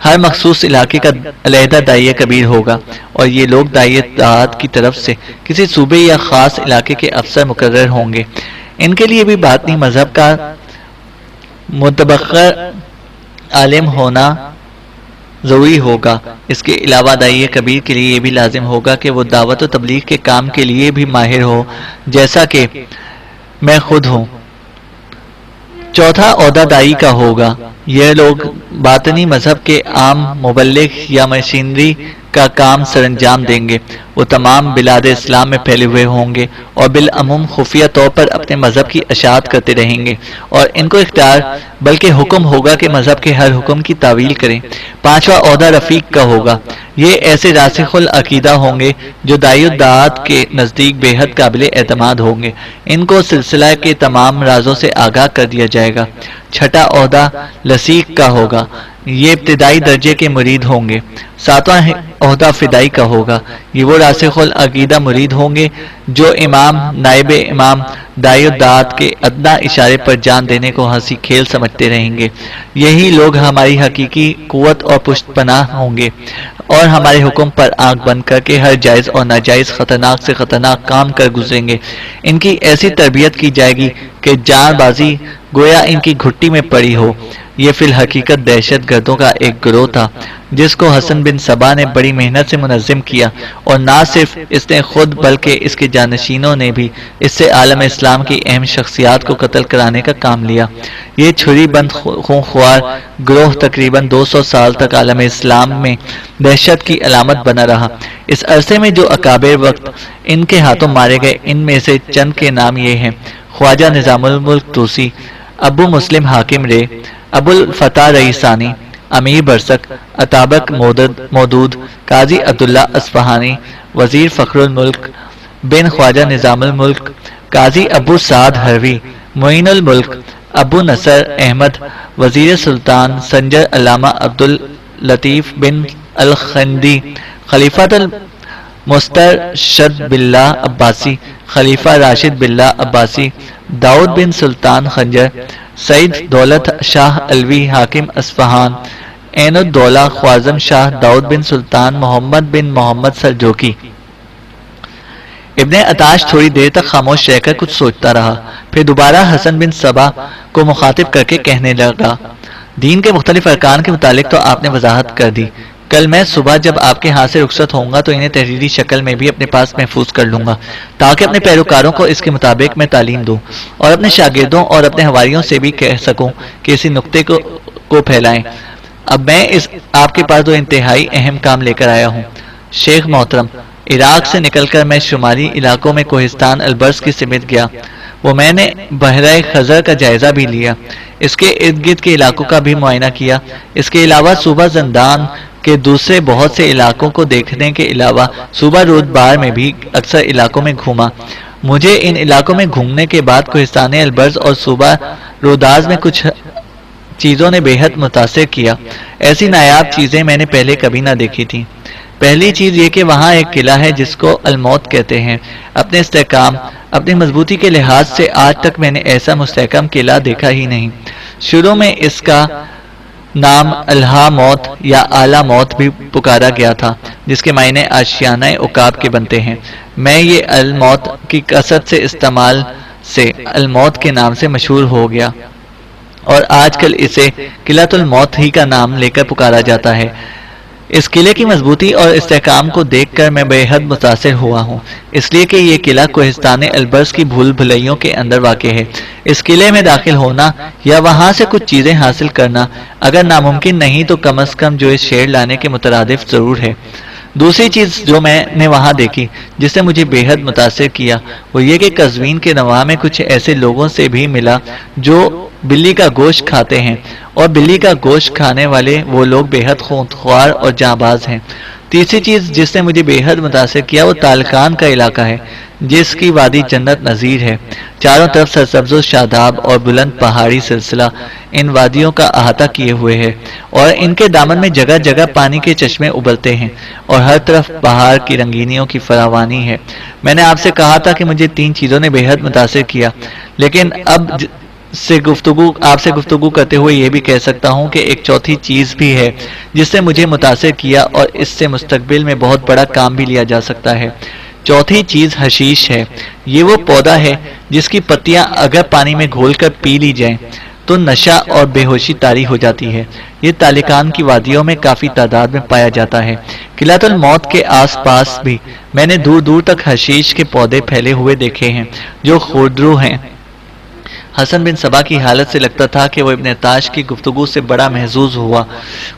[SPEAKER 2] ہر مخصوص علاقے کا علیحدہ داعیہ کبیر ہوگا، اور یہ لوگ داعیہ دعات کی طرف سے کسی صوبے یا خاص علاقے کے افسر مقرر ہوں گے۔ ان کے لیے بھی باطنی مذہب کا متبخر عالم ہونا ضروری ہوگا۔ اس کے علاوہ داعیہ کبیر کے لیے یہ بھی لازم ہوگا کہ وہ دعوت و تبلیغ کے کام کے لیے بھی ماہر ہو، جیسا کہ میں خود ہوں۔ چوتھا عہدہ داعی کا ہوگا۔ یہ لوگ باطنی مذہب کے عام مبلغ یا مشینری کا کام سر انجام دیں گے۔ وہ تمام بلاد اسلام میں پھیلے ہوئے ہوں گے اور بالعموم خفیہ طور پر اپنے مذہب کی اشاعت کرتے رہیں گے، اور ان کو اختیار بلکہ حکم ہوگا کہ مذہب کے ہر حکم کی تعویل کریں۔ پانچواں عہدہ رفیق کا ہوگا۔ یہ ایسے راسخ العقیدہ ہوں گے جو داعی الدعات کے نزدیک بے حد قابل اعتماد ہوں گے۔ ان کو سلسلہ کے تمام رازوں سے آگاہ کر دیا جائے گا۔ چھٹا عہدہ لسیق کا ہوگا۔ یہ ابتدائی درجے کے مرید ہوں گے۔ ساتواں عہدہ فدائی کا ہوگا۔ یہ وہ راسخ العقیدہ مرید ہوں گے جو امام، نائب امام، داعی الدعات کے ادنیٰ اشارے پر جان دینے کو ہنسی کھیل سمجھتے رہیں گے۔ یہی لوگ ہماری حقیقی قوت اور پشت پناہ ہوں گے، اور ہمارے حکم پر آنکھ بند کر کے ہر جائز اور ناجائز خطرناک سے خطرناک کام کر گزریں گے۔ ان کی ایسی تربیت کی جائے گی کہ جان بازی گویا ان کی گھٹی میں پڑی ہو۔ یہ فی الحقیقت دہشت گردوں کا ایک گروہ تھا جس کو حسن بن صبا نے بڑی محنت سے منظم کیا، اور نہ صرف اس نے خود بلکہ اس کے جانشینوں نے بھی اس سے عالم اسلام کی اہم شخصیات کو قتل کرانے کا کام لیا۔ یہ چھری بند خونخوار گروہ تقریباً 200 سال تک عالم اسلام میں دہشت کی علامت بنا رہا۔ اس عرصے میں جو اکابر وقت ان کے ہاتھوں مارے گئے، ان میں سے چند کے نام یہ ہیں: خواجہ نظام الملک طوسی، ابو مسلم حاکم رے، ابو الفتح رئیسانی، امیر برسک، اتابک مودود، قاضی عبداللہ اصفہانی، وزیر فخر الملک بن خواجہ نظام الملک، قاضی ابو سعد حروی، معین الملک ابو نصر احمد، وزیر سلطان سنجر علامہ عبداللطیف بن الخندی، خلیفۃ المسترشد باللہ عباسی، خلیفہ راشد باللہ عباسی، داؤد بن سلطان خنجر، سعید دولت شاہ علوی حاکم اصفہان، عین الدولہ خوازم شاہ داؤد بن سلطان محمد بن محمد سلجوقی۔ ابن عطاش تھوڑی دیر تک خاموش رہ کر کچھ سوچتا رہا، پھر دوبارہ حسن بن صبا کو مخاطب کر کے کہنے لگا: دین کے مختلف ارکان کے متعلق تو آپ نے وضاحت کر دی۔ کل میں صبح جب آپ کے ہاں سے رخصت ہوں گا تو انہیں تحریری شکل میں بھی اپنے پاس محفوظ کر لوں گا، تاکہ اپنے پیروکاروں کو اس کے مطابق میں تعلیم دوں، اور اپنے شاگردوں اور اپنے حواریوں سے بھی کہہ سکوں کہ اسی نقطے کو پھیلائیں۔ اب میں آپ کے پاس دو انتہائی اہم کام لے کر آیا ہوں۔ شیخ محترم، عراق سے نکل کر میں شمالی علاقوں میں کوہستان البرز کی سمت گیا۔ وہ میں نے بحیرہ خزر کا جائزہ بھی لیا، اس کے ارد گرد کے علاقوں کا بھی معائنہ کیا۔ اس کے علاوہ صوبہ زندان کے دوسرے بہت سے علاقوں کو دیکھنے کے علاوہ صوبہ رودبار میں بھی اکثر علاقوں میں گھوما۔ مجھے ان علاقوں میں گھومنے کے بعد کوہستان البرز اور صوبہ روداز میں کچھ چیزوں نے بے حد متاثر کیا۔ ایسی نایاب چیزیں میں نے پہلے کبھی نہ دیکھی تھیں۔ پہلی چیز یہ کہ وہاں ایک قلعہ ہے جس کو الموت کہتے ہیں۔ اپنے استحکام، اپنی مضبوطی کے لحاظ سے آج تک میں نے ایسا مستحکم قلعہ دیکھا ہی نہیں۔ شروع میں اس کا نام الہا موت یا اعلیٰ موت بھی پکارا گیا تھا، جس کے معنی آشیانہ عقاب کے بنتے ہیں۔ میں یہ الموت کی کثرت سے استعمال سے الموت کے نام سے مشہور ہو گیا، اور آج کل اسے قلعۃ الموت ہی کا نام لے کر پکارا جاتا ہے۔ اس قلعے کی مضبوطی اور استحکام کو دیکھ کر میں بے حد متاثر ہوا ہوں، اس لیے کہ یہ قلعہ کوہستان البرز کی بھول بھلیوں کے اندر واقع ہے۔ اس قلعے میں داخل ہونا یا وہاں سے کچھ چیزیں حاصل کرنا اگر ناممکن نہیں تو کم از کم جو اس شہر لانے کے مترادف ضرور ہے۔ دوسری چیز جو میں نے وہاں دیکھی جس سے مجھے بے حد متاثر کیا وہ یہ کہ قزوین کے نواح میں کچھ ایسے لوگوں سے بھی ملا جو بلی کا گوشت کھاتے ہیں، اور بلی کا گوشت کھانے والے وہ لوگ بے حد خونخوار اور جانباز ہیں۔ تیسری چیز جس نے مجھے بے حد متاثر کیا وہ تالکان کا علاقہ ہے، جس کی وادی جنت نظیر ہے۔ چاروں طرف سرسبز و شاداب اور بلند پہاڑی سلسلہ ان وادیوں کا احاطہ کیے ہوئے ہے، اور ان کے دامن میں جگہ جگہ پانی کے چشمے ابلتے ہیں، اور ہر طرف پہاڑ کی رنگینیوں کی فراوانی ہے۔ میں نے آپ سے کہا تھا کہ مجھے 3 چیزوں نے بے حد متاثر کیا، لیکن اب آپ سے گفتگو کرتے ہوئے یہ بھی کہہ سکتا ہوں کہ ایک چوتھی چیز بھی ہے جس نے مجھے متاثر کیا، اور اس سے مستقبل میں بہت بڑا کام بھی لیا جا سکتا ہے۔ چوتھی چیز حشیش ہے۔ یہ وہ پودا ہے جس کی پتیاں اگر پانی میں گھول کر پی لی جائیں تو نشہ اور بے ہوشی طاری ہو جاتی ہے۔ یہ تالکان کی وادیوں میں کافی تعداد میں پایا جاتا ہے۔ قلعۃ الموت کے آس پاس بھی میں نے دور دور تک حشیش کے پودے پھیلے ہوئے دیکھے ہیں جو خوردرو ہیں۔ حسن بن صبا کی حالت سے لگتا تھا کہ وہ ابن عطاش کی گفتگو سے بڑا محظوظ ہوا۔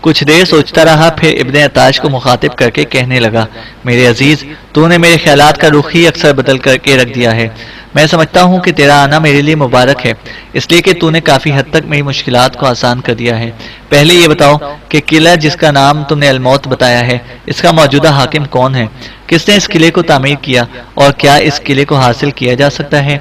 [SPEAKER 2] کچھ دیر سوچتا رہا، پھر ابن عطاش کو مخاطب کر کے کہنے لگا، میرے عزیز، تو نے میرے خیالات کا رخ ہی اکثر بدل کر کے رکھ دیا ہے۔ میں سمجھتا ہوں کہ تیرا آنا میرے لیے مبارک ہے، اس لیے کہ تو نے کافی حد تک میری مشکلات کو آسان کر دیا ہے۔ پہلے یہ بتاؤ کہ قلعہ جس کا نام تم نے الموت بتایا ہے، اس کا موجودہ حاکم کون ہے؟ کس نے اس قلعے کو تعمیر کیا، اور کیا اس قلعے کو حاصل کیا جا سکتا ہے؟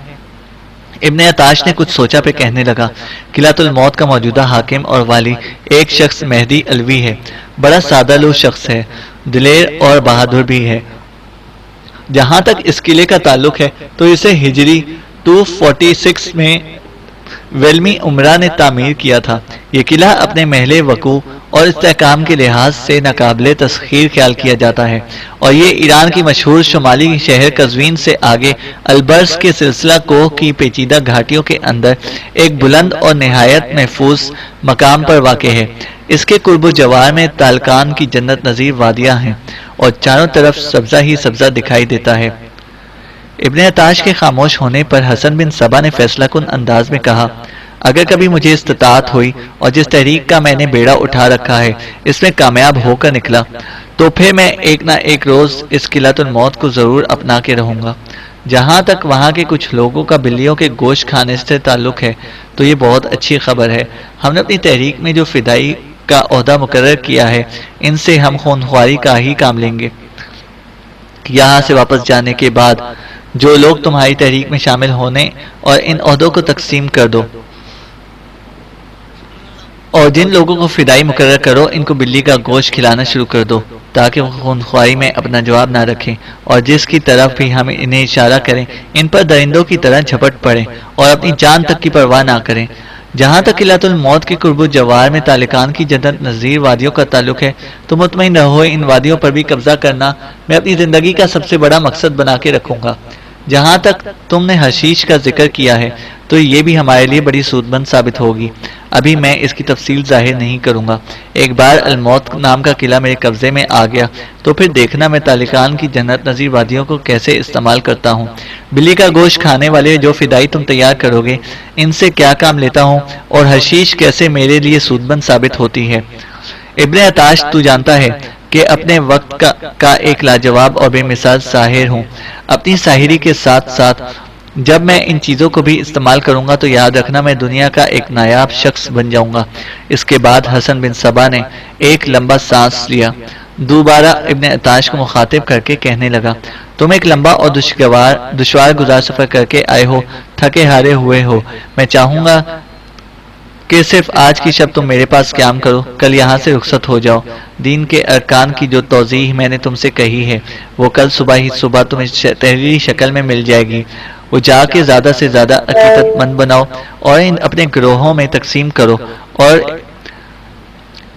[SPEAKER 2] ابن عطاش نے کچھ سوچا پہ کہنے لگا، قلعۃ الموت کا موجودہ حاکم اور والی ایک شخص مہدی علوی ہے۔ بڑا سادہ لو شخص ہے، دلیر اور بہادر بھی ہے۔ جہاں تک اس قلعے کا تعلق ہے تو اسے ہجری 246 میں ویلمی عمرہ نے تعمیر کیا تھا۔ یہ قلعہ اپنے محل وقوع اور استحکام کے لحاظ سے ناقابل تسخیر خیال کیا جاتا ہے، اور یہ ایران کی مشہور شمالی شہر قزوین سے آگے البرز کے سلسلہ کوہ کی پیچیدہ گھاٹیوں کے اندر ایک بلند اور نہایت محفوظ مقام پر واقع ہے۔ اس کے قرب و جوار میں تالکان کی جنت نظیر وادیاں ہیں، اور چاروں طرف سبزہ ہی سبزہ دکھائی دیتا ہے۔ ابن عطاش کے خاموش ہونے پر حسن بن صبا نے فیصلہ کن انداز میں کہا، اگر کبھی مجھے استطاعت ہوئی اور جس تحریک کا میں نے بیڑا اٹھا رکھا ہے اس میں کامیاب ہو کر نکلا تو پھر میں ایک نہ ایک روز اس قلعۃ الموت کو ضرور اپنا کے رہوں گا۔ جہاں تک وہاں کے کچھ لوگوں کا بلیوں کے گوشت کھانے سے تعلق ہے تو یہ بہت اچھی خبر ہے۔ ہم نے اپنی تحریک میں جو فدائی کا عہدہ مقرر کیا ہے ان سے ہم خونخواری کا ہی کام لیں گے۔ یہاں سے واپس جانے کے بعد جو لوگ تمہاری تحریک میں شامل ہونے اور ان عہدوں کو تقسیم کر دو، اور جن لوگوں کو فدائی مقرر کرو ان کو بلی کا گوشت کھلانا شروع کر دو تاکہ وہ خونخواری میں اپنا جواب نہ رکھیں، اور جس کی طرف بھی ہم انہیں اشارہ کریں ان پر درندوں کی طرح جھپٹ پڑیں اور اپنی جان تک کی پرواہ نہ کریں۔ جہاں تک قلعۃ الموت کے قرب و جوار میں تالکان کی جنت نظیر وادیوں کا تعلق ہے تو مطمئن رہو، ان وادیوں پر بھی قبضہ کرنا میں اپنی زندگی کا سب سے بڑا مقصد بنا کے رکھوں گا۔ جہاں تک تم نے حشیش کا ذکر کیا ہے تو یہ بھی ہمارے لیے بڑی سود مند ثابت ہوگی۔ ابھی میں اس کی تفصیل ظاہر نہیں کروں گا۔ ایک بار الموت نام کا قلعہ میرے قبضے میں آ گیا تو پھر دیکھنا میں تالکان کی جنت نظیر وادیوں کو کیسے استعمال کرتا ہوں۔ بلی کا گوشت کھانے والے جو فدائی تم تیار کرو گے ان سے کیا کام لیتا ہوں، اور حشیش کیسے میرے لیے سود مند ثابت ہوتی ہے۔ ابن عطاش، تو جانتا ہے کہ اپنے وقت کا ایک لاجواب اور بے مثال ساحر ہوں۔ اپنی ساحری کے ساتھ ساتھ جب میں ان چیزوں کو بھی استعمال کروں گا تو یاد رکھنا میں دنیا کا ایک نایاب شخص بن جاؤں گا۔ اس کے بعد حسن بن صبا نے ایک لمبا سانس لیا، دوبارہ ابن عطاش کو مخاطب کر کے کہنے لگا، تم ایک لمبا اور دشوار گزار سفر کر کے آئے ہو، تھکے ہارے ہوئے ہو۔ میں چاہوں گا کہ صرف آج کی شب تم میرے پاس قیام کرو، کل یہاں سے رخصت ہو جاؤ۔ دین کے ارکان کی جو توضیح میں نے تم سے کہی ہے وہ کل صبح تمہیں تحریری شکل میں مل جائے گی۔ وہ جا کے زیادہ سے زیادہ عقیدت مند بناؤ اور اپنے گروہوں میں تقسیم کرو، اور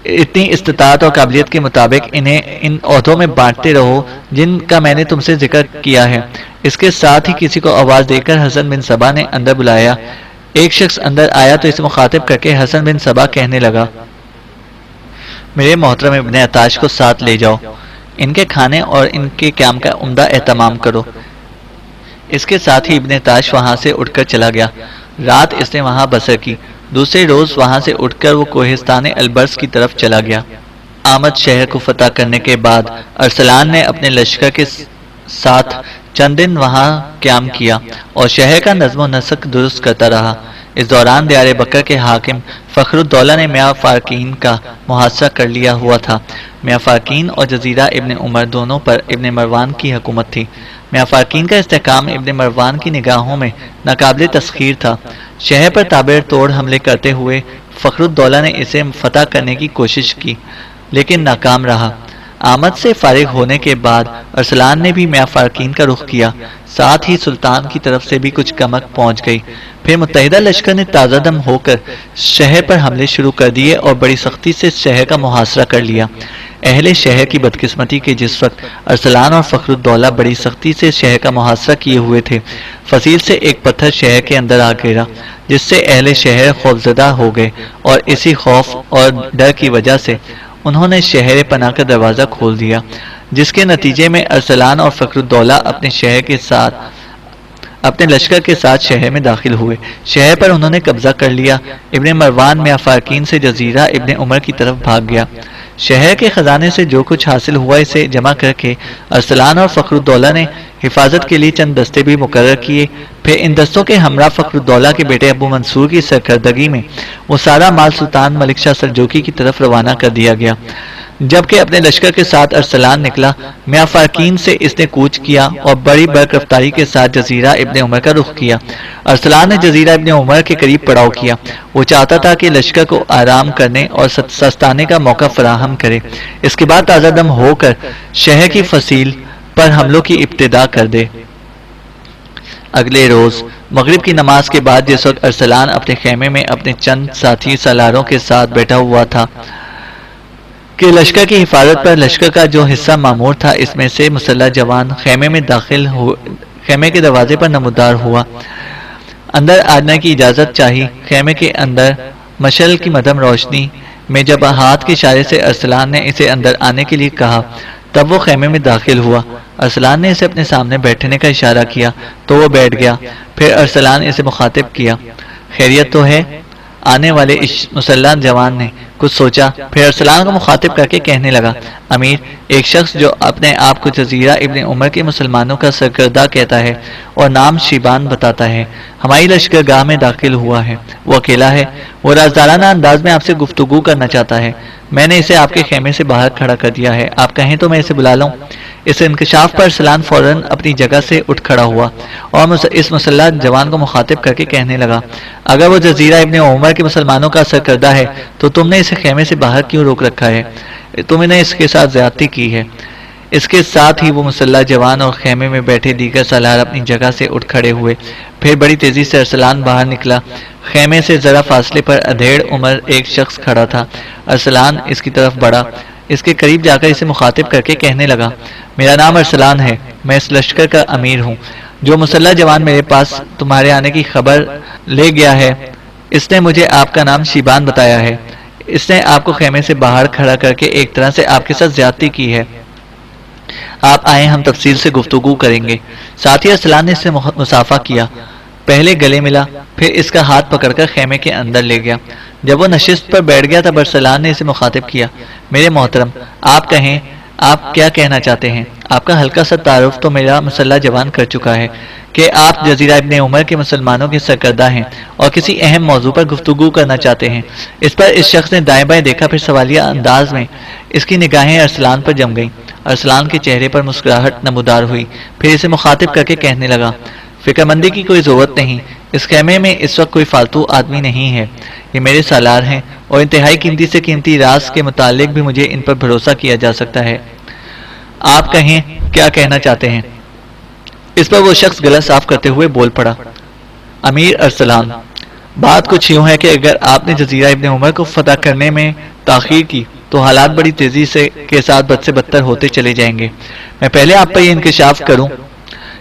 [SPEAKER 2] اتنی استطاعت اور قابلیت کے مطابق انہیں ان عہدوں میں بانٹتے رہو جن کا میں نے تم سے ذکر کیا ہے۔ اس کے ساتھ ہی کسی کو آواز دے کر حسن بن صبا نے اندر بلایا۔ ایک شخص اندر آیا تو اسے مخاطب کر کے حسن بن صبا کہنے لگا، میرے محترم ابن عطاش کو ساتھ لے جاؤ، ان کے کھانے اور ان کے قیام کا عمدہ اہتمام کرو۔ اس کے ساتھ ہی ابن عطاش وہاں سے اٹھ کر چلا گیا۔ رات اس نے وہاں بسر کی۔ دوسرے روز وہاں سے اٹھ کر وہ کوہستان البرز کی طرف چلا گیا۔ آمد شہر کو فتح کرنے کے بعد ارسلان نے اپنے لشکر کے ساتھ چند دن وہاں قیام کیا اور شہر کا نظم و نسق درست کرتا رہا۔ اس دوران دیار بکر کے حاکم فخر الدولہ نے میاں فارکین کا محاصرہ کر لیا ہوا تھا۔ میاں فارکین اور جزیرہ ابن عمر دونوں پر ابن مروان کی حکومت تھی۔ میاں فارکین کا استحکام ابن مروان کی نگاہوں میں ناقابل تسخیر تھا۔ شہر پر تابڑ توڑ حملے کرتے ہوئے فخر الدولہ نے اسے فتح کرنے کی کوشش کی لیکن ناکام رہا۔ آمد سے فارغ ہونے کے بعد ارسلان نے بھی میاں فارکین کا رخ کیا، ساتھ ہی سلطان کی طرف سے بھی کچھ کمک پہنچ گئی۔ پھر متحدہ لشکر نے تازہ دم ہو کر شہر پر حملے شروع کر دیے اور بڑی سختی سے شہر کا محاصرہ کر لیا۔ اہل شہر کی بدقسمتی کہ جس وقت ارسلان اور فخر الدولہ بڑی سختی سے شہر کا محاصرہ کیے ہوئے تھے، فصیل سے ایک پتھر شہر کے اندر آ گرا جس سے اہل شہر خوفزدہ ہو گئے اور اسی خوف اور ڈر کی وجہ سے انہوں نے شہر پناہ کا دروازہ کھول دیا، جس کے نتیجے میں ارسلان اور فخر الدولہ اپنے لشکر کے ساتھ شہر میں داخل ہوئے۔ شہر پر انہوں نے قبضہ کر لیا۔ ابن مروان میاں فارکین سے جزیرہ ابن عمر کی طرف بھاگ گیا۔ شہر کے خزانے سے جو کچھ حاصل ہوا اسے جمع کر کے ارسلان اور فخر الدولہ نے حفاظت کے لیے چند دستے بھی مقرر کیے۔ پھر ان دستوں کے ہمراہ فخر الدولہ کے بیٹے ابو منصور کی سرکردگی میں وہ سارا مال سلطان ملک شاہ سلجوقی کی طرف روانہ کر دیا گیا۔ جبکہ اپنے لشکر کے ساتھ ارسلان نکلا، میاں فارکین سے اس نے کوچ کیا اور بڑی برق رفتاری کے ساتھ جزیرہ ابن عمر کا رخ کیا۔ ارسلان نے جزیرہ ابن عمر کے قریب پڑاؤ کیا۔ وہ چاہتا تھا کہ لشکر کو آرام کرنے اور سستانے کا موقع فراہم کرے، اس کے بعد تازہ دم ہو کر شہر کی فصیل پر حملوں کی ابتدا کر دے۔ اگلے روز مغرب کی نماز کے بعد جس وقت ارسلان اپنے خیمے میں اپنے چند ساتھی سالاروں کے ساتھ بیٹھا ہوا تھا کہ لشکر کی حفاظت پر لشکر کا جو حصہ معمور تھا اس میں سے مسلح جوان خیمے کے دروازے پر نمودار ہوا۔ اندر آنے کی اجازت چاہی۔ خیمے کے اندر مشعل کی مدھم روشنی میں جب ہاتھ کے اشارے سے ارسلان نے اسے اندر آنے کے لیے کہا تب وہ خیمے میں داخل ہوا۔ ارسلان نے اسے اپنے سامنے بیٹھنے کا اشارہ کیا تو وہ بیٹھ گیا۔ پھر ارسلان اسے مخاطب کیا، خیریت تو ہے؟ آنے والے مسلح جوان نے کچھ سوچا، پھر ارسلان کو مخاطب کر کے کہنے لگا، امیر، ایک شخص جو اپنے آپ کو جزیرہ ابن عمر کے مسلمانوں کا سرکردہ کہتا ہے اور نام شیبان بتاتا ہے، ہماری لشکرگاہ میں داخل ہوا ہے۔ وہ اکیلا ہے، وہ رازدارانہ انداز میں آپ سے گفتگو کرنا چاہتا ہے۔ میں نے اسے آپ کے خیمے سے باہر کھڑا کر دیا ہے، آپ کہیں تو میں اسے بلا لوں؟ اس انکشاف پر ارسلان فوراً اپنی جگہ سے اٹھ کھڑا ہوا اور اس مسلح جوان کو مخاطب کر کے کہنے لگا، اگر وہ جزیرہ ابن عمر کے مسلمانوں کا سرکردہ ہے تو تم نے اسے خیمے سے باہر کیوں روک رکھا ہے؟ تم نے اس کے ساتھ زیادتی کی ہے۔ اس کے ساتھ ہی وہ مسلح جوان اور خیمے میں بیٹھے دیگر سالار اپنی جگہ سے اٹھ کھڑے ہوئے۔ پھر بڑی تیزی سے ارسلان باہر نکلا۔ خیمے سے ذرا فاصلے پر ادھیڑ عمر ایک شخص کھڑا تھا۔ ارسلان اس کی طرف بڑھا، اس کے قریب جا کر اسے مخاطب کر کے کہنے لگا، میرا نام ارسلان ہے، میں اس لشکر کا امیر ہوں۔ جو مسلح جوان میرے پاس تمہارے آنے کی خبر لے گیا ہے، اس نے مجھے آپ کا نام شیبان بتایا ہے۔ اس نے آپ کو خیمے سے باہر کھڑا کر کے ایک طرح سے آپ کے ساتھ زیادتی کی ہے۔ آپ آئیں، ہم تفصیل سے گفتگو کریں گے۔ ساتھی ارسلان نے اس سے مصافحہ کیا، پہلے گلے ملا، پھر اس کا ہاتھ پکڑ کر خیمے کے اندر لے گیا۔ جب وہ نشست پر بیٹھ گیا تب ارسلان نے اسے مخاطب کیا، میرے محترم، آپ کہیں، آپ کیا کہنا چاہتے ہیں؟ آپ کا ہلکا سا تعارف تو میرا مسلح جوان کر چکا ہے کہ آپ جزیرہ ابن عمر کے مسلمانوں کے سرکردہ ہیں اور کسی اہم موضوع پر گفتگو کرنا چاہتے ہیں۔ اس پر اس شخص نے دائیں بائیں دیکھا، پھر سوالیہ انداز میں اس کی نگاہیں ارسلان پر جم گئیں۔ ارسلان کے چہرے پر مسکراہٹ نمودار ہوئی، پھر اسے مخاطب کر کے کہنے لگا، فکر مندی کی کوئی ضرورت نہیں، اس خیمے میں اس وقت کوئی فالتو آدمی نہیں ہے، یہ میرے سالار ہیں اور انتہائی قیمتی سے قیمتی راز کے متعلق بھی مجھے ان پر بھروسہ کیا جا سکتا ہے۔ آپ کہیں، کیا کہنا چاہتے ہیں؟ اس پر وہ شخص گلا صاف کرتے ہوئے بول پڑا، امیر ارسلان، بات کچھ یوں ہے کہ اگر آپ نے جزیرہ ابن عمر کو فتح کرنے میں تاخیر کی تو حالات بڑی تیزی کے ساتھ بد سے بدتر ہوتے چلے جائیں گے۔ میں پہلے آپ پر یہ انکشاف کروں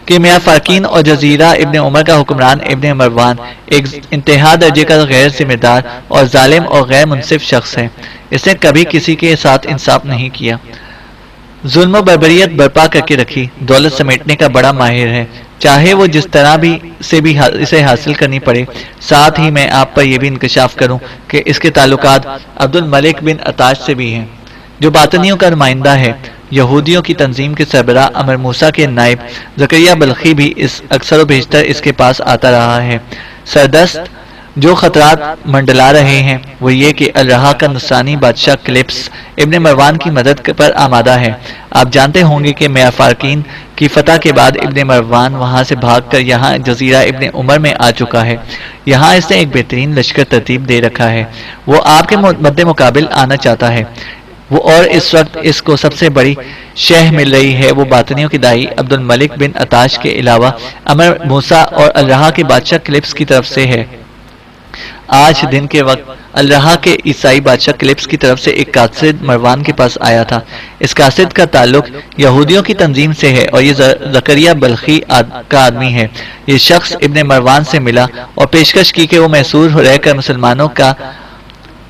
[SPEAKER 2] کہ میاں فارکین اور جزیرہ ابن عمر کا حکمران ابن مروان ایک انتہا درجے کا غیر ذمہ دار اور ظالم اور غیر منصف شخص ہے۔ اس نے کبھی کسی کے ساتھ انصاف نہیں کیا، ظلم و بربریت برپا کر کے رکھی، دولت سمیٹنے کا بڑا ماہر ہے، چاہے وہ جس طرح بھی اسے حاصل کرنی پڑے۔ ساتھ ہی میں آپ پر یہ بھی انکشاف کروں کہ اس کے تعلقات عبد الملک بن عطاش سے بھی ہیں، جو باطنیوں کا نمائندہ ہے۔ یہودیوں کی تنظیم کے سربراہ امر موسیٰ کے نائب زکریا بلخی بھی اکثر و بیشتر اس کے پاس آتا رہا ہے۔ سردست جو خطرات منڈلا رہے ہیں وہ یہ کہ الرحا کا نصرانی بادشاہ کلپس ابن مروان کی مدد پر آمادہ ہے۔ آپ جانتے ہوں گے کہ میاں فارکین کی فتح کے بعد ابن مروان وہاں سے بھاگ کر یہاں جزیرہ ابن عمر میں آ چکا ہے۔ یہاں اس نے ایک بہترین لشکر ترتیب دے رکھا ہے، وہ آپ کے مد مقابل آنا چاہتا ہے۔ وہ اور اس وقت اس کو سب سے بڑی شہ مل رہی ہے، وہ باطنیوں کی دائی عبد الملک بن عطاش کے علاوہ امر موسیٰ اور الرحا کے بادشاہ کلپس کی طرف سے ہے۔ آج دن کے وقت الرحا کے عیسائی بادشاہ کلپس کی طرف سے ایک قاصد مروان کے پاس آیا تھا۔ اس قاصد کا تعلق یہودیوں کی تنظیم سے ہے اور یہ زکریا بلخی کا آدمی ہے۔ یہ شخص ابن مروان سے ملا اور پیشکش کی کہ وہ محصور رہ کر مسلمانوں کا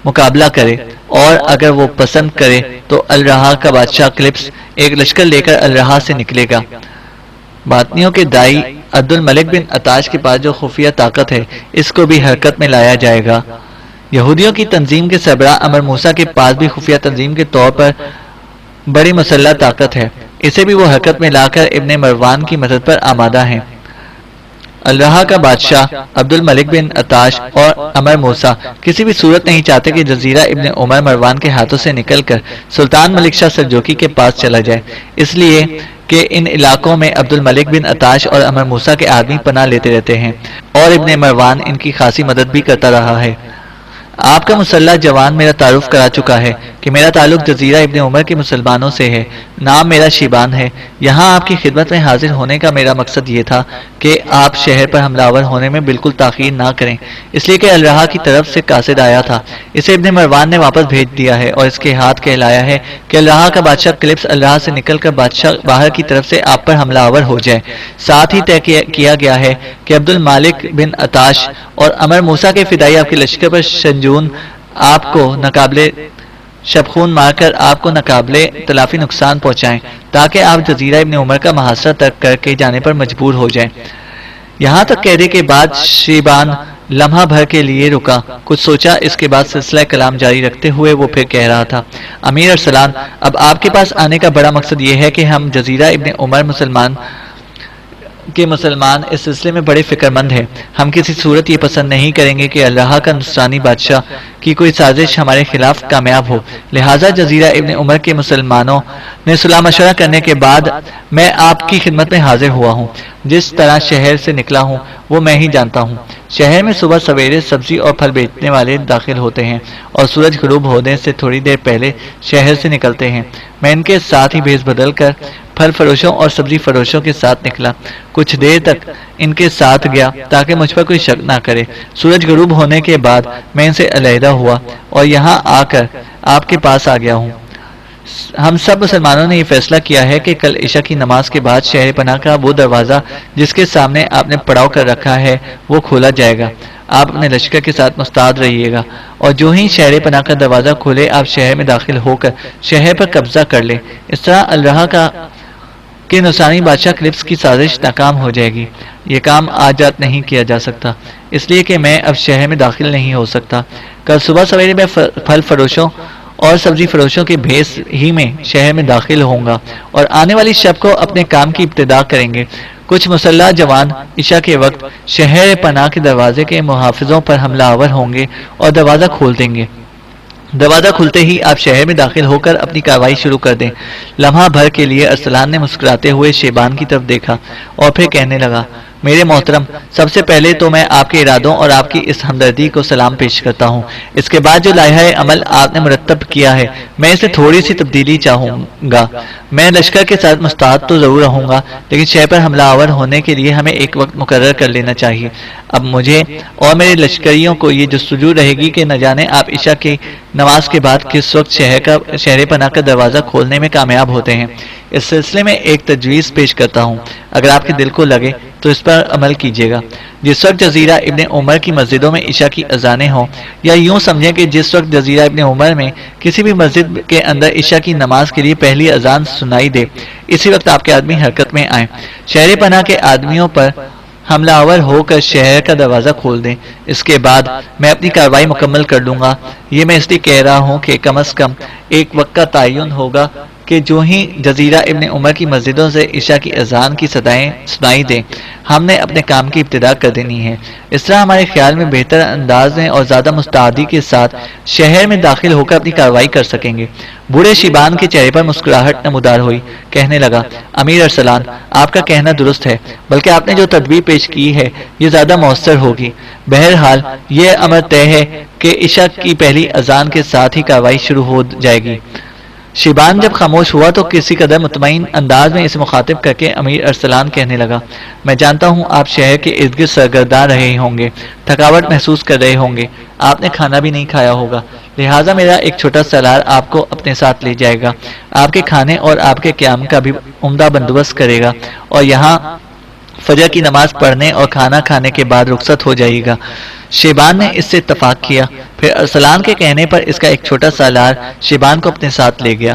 [SPEAKER 2] مقابلہ کرے، اور اگر وہ پسند کرے تو الرحا کا بادشاہ کلپس ایک لشکر لے کر الرحا سے نکلے گا۔ باطنیوں کے دائی عبد الملک بن عطاش کے پاس جو خفیہ طاقت ہے اس کو بھی حرکت میں لایا جائے گا۔ یہودیوں کی تنظیم کے سربراہ امر موسیٰ کے پاس بھی خفیہ تنظیم کے طور پر بڑی مسلح طاقت ہے، اسے بھی وہ حرکت میں لا کر ابن مروان کی مدد پر آمادہ ہیں۔ الرحا کا بادشاہ عبد الملک بن عطاش اور امر موسیٰ کسی بھی صورت نہیں چاہتے کہ جزیرہ ابن عمر مروان کے ہاتھوں سے نکل کر سلطان ملک شاہ سلجوقی کے پاس چلا جائے، اس لیے کہ ان علاقوں میں عبد الملک بن عطاش اور امر موسیٰ کے آدمی پناہ لیتے رہتے ہیں، اور ابن مروان ان کی خاصی مدد بھی کرتا رہا ہے۔ آپ کا مسلح جوان میرا تعارف کرا چکا ہے کہ میرا تعلق جزیرہ ابن عمر کے مسلمانوں سے ہے، نام میرا شیبان ہے۔ یہاں آپ کی خدمت میں حاضر ہونے کا میرا مقصد یہ تھا کہ آپ شہر پر حملہ آور ہونے میں بالکل تاخیر نہ کریں، اس لیے کہ الرحا کی طرف سے قاصد آیا تھا، اسے ابن مروان نے واپس بھیج دیا ہے اور اس کے ہاتھ کہلایا ہے کہ الرحا کا بادشاہ کلپس الرحا سے نکل کر بادشاہ باہر کی طرف سے آپ پر حملہ آور ہو جائے۔ ساتھ ہی طے کیا گیا ہے کہ عبد الملک بن عطاش اور امر موسیٰ کے فدائی آپ کے لشکر پر شنجون آپ کو ناقابل شبخون مار کر آپ کو ناقابل تلافی نقصان پہنچائیں، تاکہ آپ جزیرہ ابن عمر کا محاصرہ ترک کر کے جانے پر مجبور ہو جائیں۔ یہاں تک کہنے کے بعد شیبان لمحہ بھر کے لیے رکا، کچھ سوچا، اس کے بعد سلسلہ کلام جاری رکھتے ہوئے وہ پھر کہہ رہا تھا، امیر ارسلان، اب آپ کے پاس آنے کا بڑا مقصد یہ ہے کہ ہم جزیرہ ابن عمر مسلمان اس سلسلے میں بڑے فکر مند ہیں۔ ہم کسی صورت یہ پسند نہیں کریں گے کہ الرحا کا نصرانی بادشاہ کی کوئی سازش ہمارے خلاف کامیاب ہو، لہٰذا جزیرہ ابن عمر کے مسلمانوں نے صلاح مشورہ کرنے کے بعد میں آپ کی خدمت میں حاضر ہوا ہوں۔ جس طرح شہر سے نکلا ہوں وہ میں ہی جانتا ہوں۔ شہر میں صبح سویرے سبزی اور پھل بیچنے والے داخل ہوتے ہیں اور سورج غروب ہونے سے تھوڑی دیر پہلے شہر سے نکلتے ہیں۔ میں ان کے ساتھ ہی بھیس بدل کر پھل فروشوں اور سبزی فروشوں کے ساتھ نکلا، کچھ دیر تک ان کے ساتھ گیا تاکہ مجھ پر کوئی شک نہ کرے۔ سورج غروب ہونے کے بعد میں ان سے علیحدہ ہوا اور یہاں آ کر آپ کے پاس آ گیا ہوں۔ ہم سب مسلمانوں نے یہ فیصلہ کیا ہے کہ کل عشاء کی نماز کے بعد شہر پناہ کا وہ دروازہ جس کے سامنے آپ نے پڑاؤ کر رکھا ہے وہ کھولا جائے گا۔ آپ اپنے لشکر کے ساتھ مستعد رہیے گا، اور جو ہی شہر پناہ کا دروازہ کھولے آپ شہر میں داخل ہو کر شہر پر قبضہ کر لیں۔ اس طرح الرحا کے نصرانی بادشاہ کلپس کی سازش ناکام ہو جائے گی۔ یہ کام آج رات نہیں کیا جا سکتا، اس لیے کہ میں اب شہر میں داخل نہیں ہو سکتا۔ کل صبح سویرے میں پھل فروشوں اور سبزی فروشوں کے بھیس ہی میں شہر میں داخل ہوں گا اور آنے والی شب کو اپنے کام کی ابتدا کریں گے۔ کچھ مسلح جوان عشاء کے وقت شہر پناہ کے دروازے کے محافظوں پر حملہ آور ہوں گے اور دروازہ کھول دیں گے۔ دروازہ کھلتے ہی آپ شہر میں داخل ہو کر اپنی کارروائی شروع کر دیں۔ لمحہ بھر کے لیے ارسلان نے مسکراتے ہوئے شیبان کی طرف دیکھا اور پھر کہنے لگا، میرے محترم، سب سے پہلے تو میں آپ کے ارادوں اور آپ کی اس ہمدردی کو سلام پیش کرتا ہوں۔ اس کے بعد جو لائحہ عمل آپ نے مرتب کیا ہے میں اسے تھوڑی سی تبدیلی چاہوں گا۔ میں لشکر کے ساتھ مستعد تو ضرور رہوں گا، لیکن شہر پر حملہ آور ہونے کے لیے ہمیں ایک وقت مقرر کر لینا چاہیے۔ اب مجھے اور میرے لشکریوں کو یہ جستجو رہے گی کہ نہ جانے آپ عشاء کی نماز کے بعد کس وقت شہر پناہ کا دروازہ کھولنے میں کامیاب ہوتے ہیں۔ اس سلسلے میں ایک تجویز پیش کرتا ہوں۔ اگر آپ کے دل کو لگے تو اس پر عمل کیجیے گا۔ جس وقت جزیرہ ابن عمر کی مسجدوں میں عشاء کی اذانیں ہوں، یا یوں سمجھیں کہ جس وقت جزیرہ ابن عمر میں کسی بھی مسجد کے اندر عشاء کی نماز کے لیے پہلی اذان سنائی دے، اسی وقت آپ کے آدمی حرکت میں آئیں، شہر پناہ کے آدمیوں پر حملہ آور ہو کر شہر کا دروازہ کھول دیں۔ اس کے بعد میں اپنی کارروائی مکمل کر لوں گا۔ یہ میں اس لیے کہہ رہا ہوں کہ کم از کم ایک وقت کا تعین ہوگا کہ جو ہی جزیرہ ابن عمر کی مسجدوں سے عشاء کی اذان کی صدائیں سنائی دیں، ہم نے اپنے کام کی ابتدا کر دینی ہے۔ اس طرح ہمارے خیال میں بہتر انداز میں اور زیادہ مستعدی کے ساتھ شہر میں داخل ہو کر اپنی کارروائی کر سکیں گے۔ بوڑھے شیبان کے چہرے پر مسکراہٹ نمودار ہوئی، کہنے لگا، امیر ارسلان، آپ کا کہنا درست ہے، بلکہ آپ نے جو تدبیر پیش کی ہے یہ زیادہ مؤثر ہوگی۔ بہرحال یہ امر طے ہے کہ عشاء کی پہلی اذان کے ساتھ ہی کارروائی شروع ہو جائے گی۔ شیبان جب خاموش ہوا تو کسی قدر مطمئن انداز میں اسے مخاطب کر کے امیر ارسلان کہنے لگا، میں جانتا ہوں آپ شہر کے ارد گرد سرگرداں رہے ہوں گے، تھکاوٹ محسوس کر رہے ہوں گے، آپ نے کھانا بھی نہیں کھایا ہوگا، لہٰذا میرا ایک چھوٹا سالار آپ کو اپنے ساتھ لے جائے گا، آپ کے کھانے اور آپ کے قیام کا بھی عمدہ بندوبست کرے گا، اور یہاں فجر کی نماز پڑھنے اور کھانا کھانے کے بعد رخصت ہو جائے گا۔ شیبان نے اس سے اتفاق کیا، پھر ارسلان کے کہنے پر اس کا ایک چھوٹا سالار شیبان کو اپنے ساتھ لے گیا۔